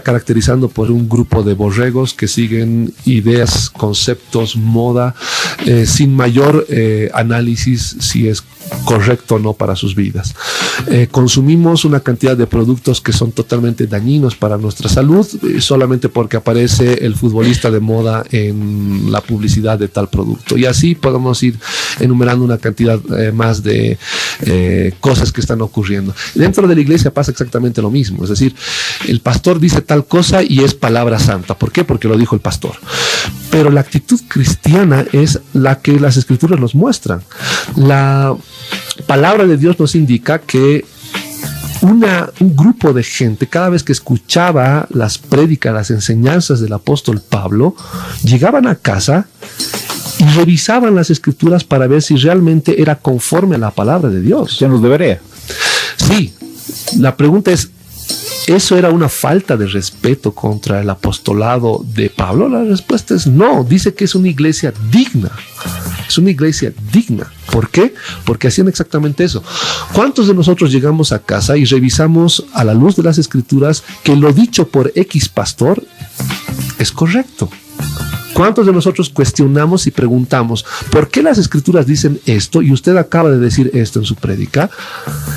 caracterizando por un grupo de borregos que siguen ideas, conceptos, moda, sin mayor análisis si es correcto o no para sus vidas. Consumimos una cantidad de productos que son totalmente dañinos para nuestra salud solamente porque aparece el futbolista de moda en la publicidad de tal producto, y así podemos ir enumerando una cantidad más de cosas que están ocurriendo. Dentro de la iglesia pasa exactamente lo mismo, es decir, el pastor dice tal cosa y es palabra santa. ¿Por qué? Porque lo dijo el pastor. Pero la actitud cristiana es la que las escrituras nos muestran. La palabra de Dios nos indica que un grupo de gente, cada vez que escuchaba las prédicas, las enseñanzas del apóstol Pablo, llegaban a casa y revisaban las escrituras para ver si realmente era conforme a la palabra de Dios. Ya nos debería. Sí, la pregunta es, ¿eso era una falta de respeto contra el apostolado de Pablo? La respuesta es no. Dice que es una iglesia digna. Es una iglesia digna. ¿Por qué? Porque hacían exactamente eso. ¿Cuántos de nosotros llegamos a casa y revisamos a la luz de las escrituras que lo dicho por X pastor es correcto? ¿Cuántos de nosotros cuestionamos y preguntamos por qué las escrituras dicen esto y usted acaba de decir esto en su prédica?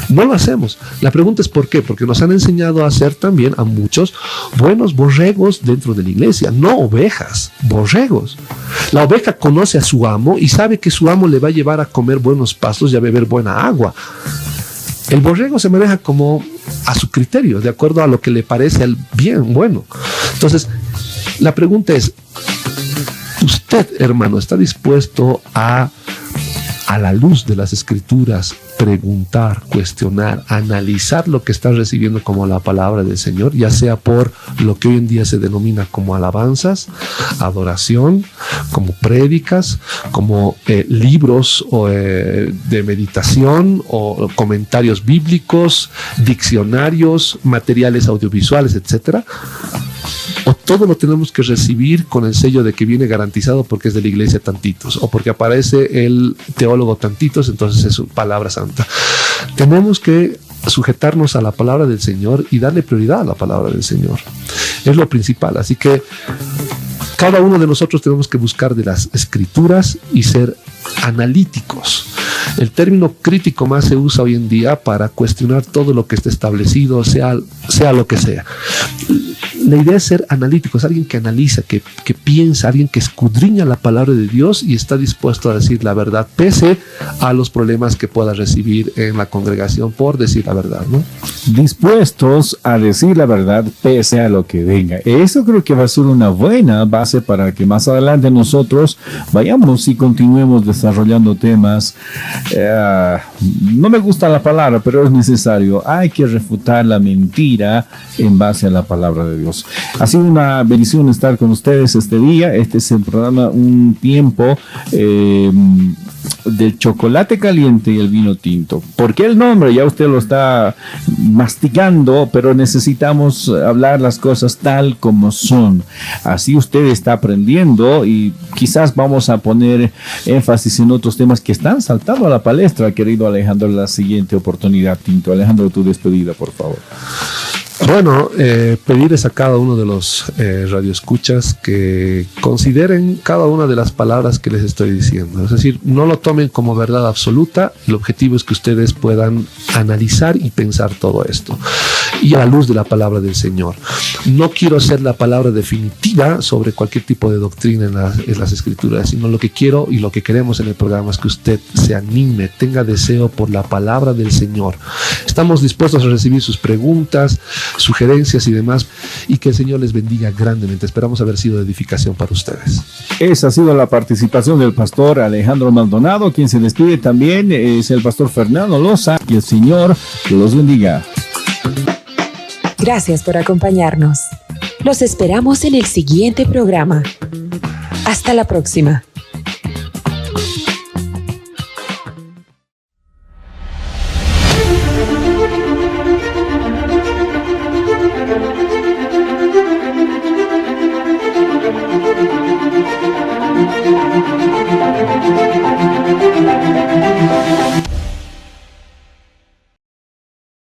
No lo hacemos. La pregunta es ¿por qué? Porque nos han enseñado a ser también a muchos buenos borregos dentro de la iglesia, no ovejas, borregos. La oveja conoce a su amo y sabe que su amo le va a llevar a comer buenos pastos y a beber buena agua. El borrego se maneja como a su criterio, de acuerdo a lo que le parece al bien bueno. Entonces, la pregunta es, ¿usted, hermano, está dispuesto a la luz de las escrituras, preguntar, cuestionar, analizar lo que está recibiendo como la palabra del Señor, ya sea por lo que hoy en día se denomina como alabanzas, adoración, como prédicas, como libros de meditación o comentarios bíblicos, diccionarios, materiales audiovisuales, etcétera? ¿O todo lo tenemos que recibir con el sello de que viene garantizado porque es de la iglesia tantitos o porque aparece el teólogo tantitos, entonces es su palabra santa? Tenemos que sujetarnos a la palabra del Señor y darle prioridad a la palabra del Señor. Es lo principal. Así que cada uno de nosotros tenemos que buscar de las escrituras y ser analíticos. El término crítico más se usa hoy en día para cuestionar todo lo que está establecido, sea lo que sea. La idea es ser analítico, es alguien que analiza, que piensa, alguien que escudriña la palabra de Dios y está dispuesto a decir la verdad, pese a los problemas que pueda recibir en la congregación por decir la verdad, ¿no? Dispuestos a decir la verdad pese a lo que venga. Eso creo que va a ser una buena base para que más adelante nosotros vayamos y continuemos desarrollando temas. No me gusta la palabra, pero es necesario. Hay que refutar la mentira en base a la palabra de Dios. Unidos. Ha sido una bendición estar con ustedes este día. Este es el programa Un Tiempo del chocolate caliente y el vino tinto. ¿Por qué el nombre? Ya usted lo está masticando, pero necesitamos hablar las cosas tal como son. Así usted está aprendiendo y quizás vamos a poner énfasis en otros temas que están saltando a la palestra, querido Alejandro, en la siguiente oportunidad, Tinto. Alejandro, tu despedida, por favor. Bueno, pedirles a cada uno de los radioescuchas que consideren cada una de las palabras que les estoy diciendo. Es decir, no lo tomen como verdad absoluta. El objetivo es que ustedes puedan analizar y pensar todo esto. Y a la luz de la palabra del Señor. No quiero ser la palabra definitiva sobre cualquier tipo de doctrina en las Escrituras, sino lo que quiero y lo que queremos en el programa es que usted se anime, tenga deseo por la palabra del Señor. Estamos dispuestos a recibir sus preguntas, sugerencias y demás, y que el Señor les bendiga grandemente. Esperamos haber sido de edificación para ustedes. Esa ha sido la participación del pastor Alejandro Maldonado. Quien se despide también es el pastor Fernando Loza. Y el Señor los bendiga. Gracias por acompañarnos. Los esperamos en el siguiente programa. Hasta la próxima.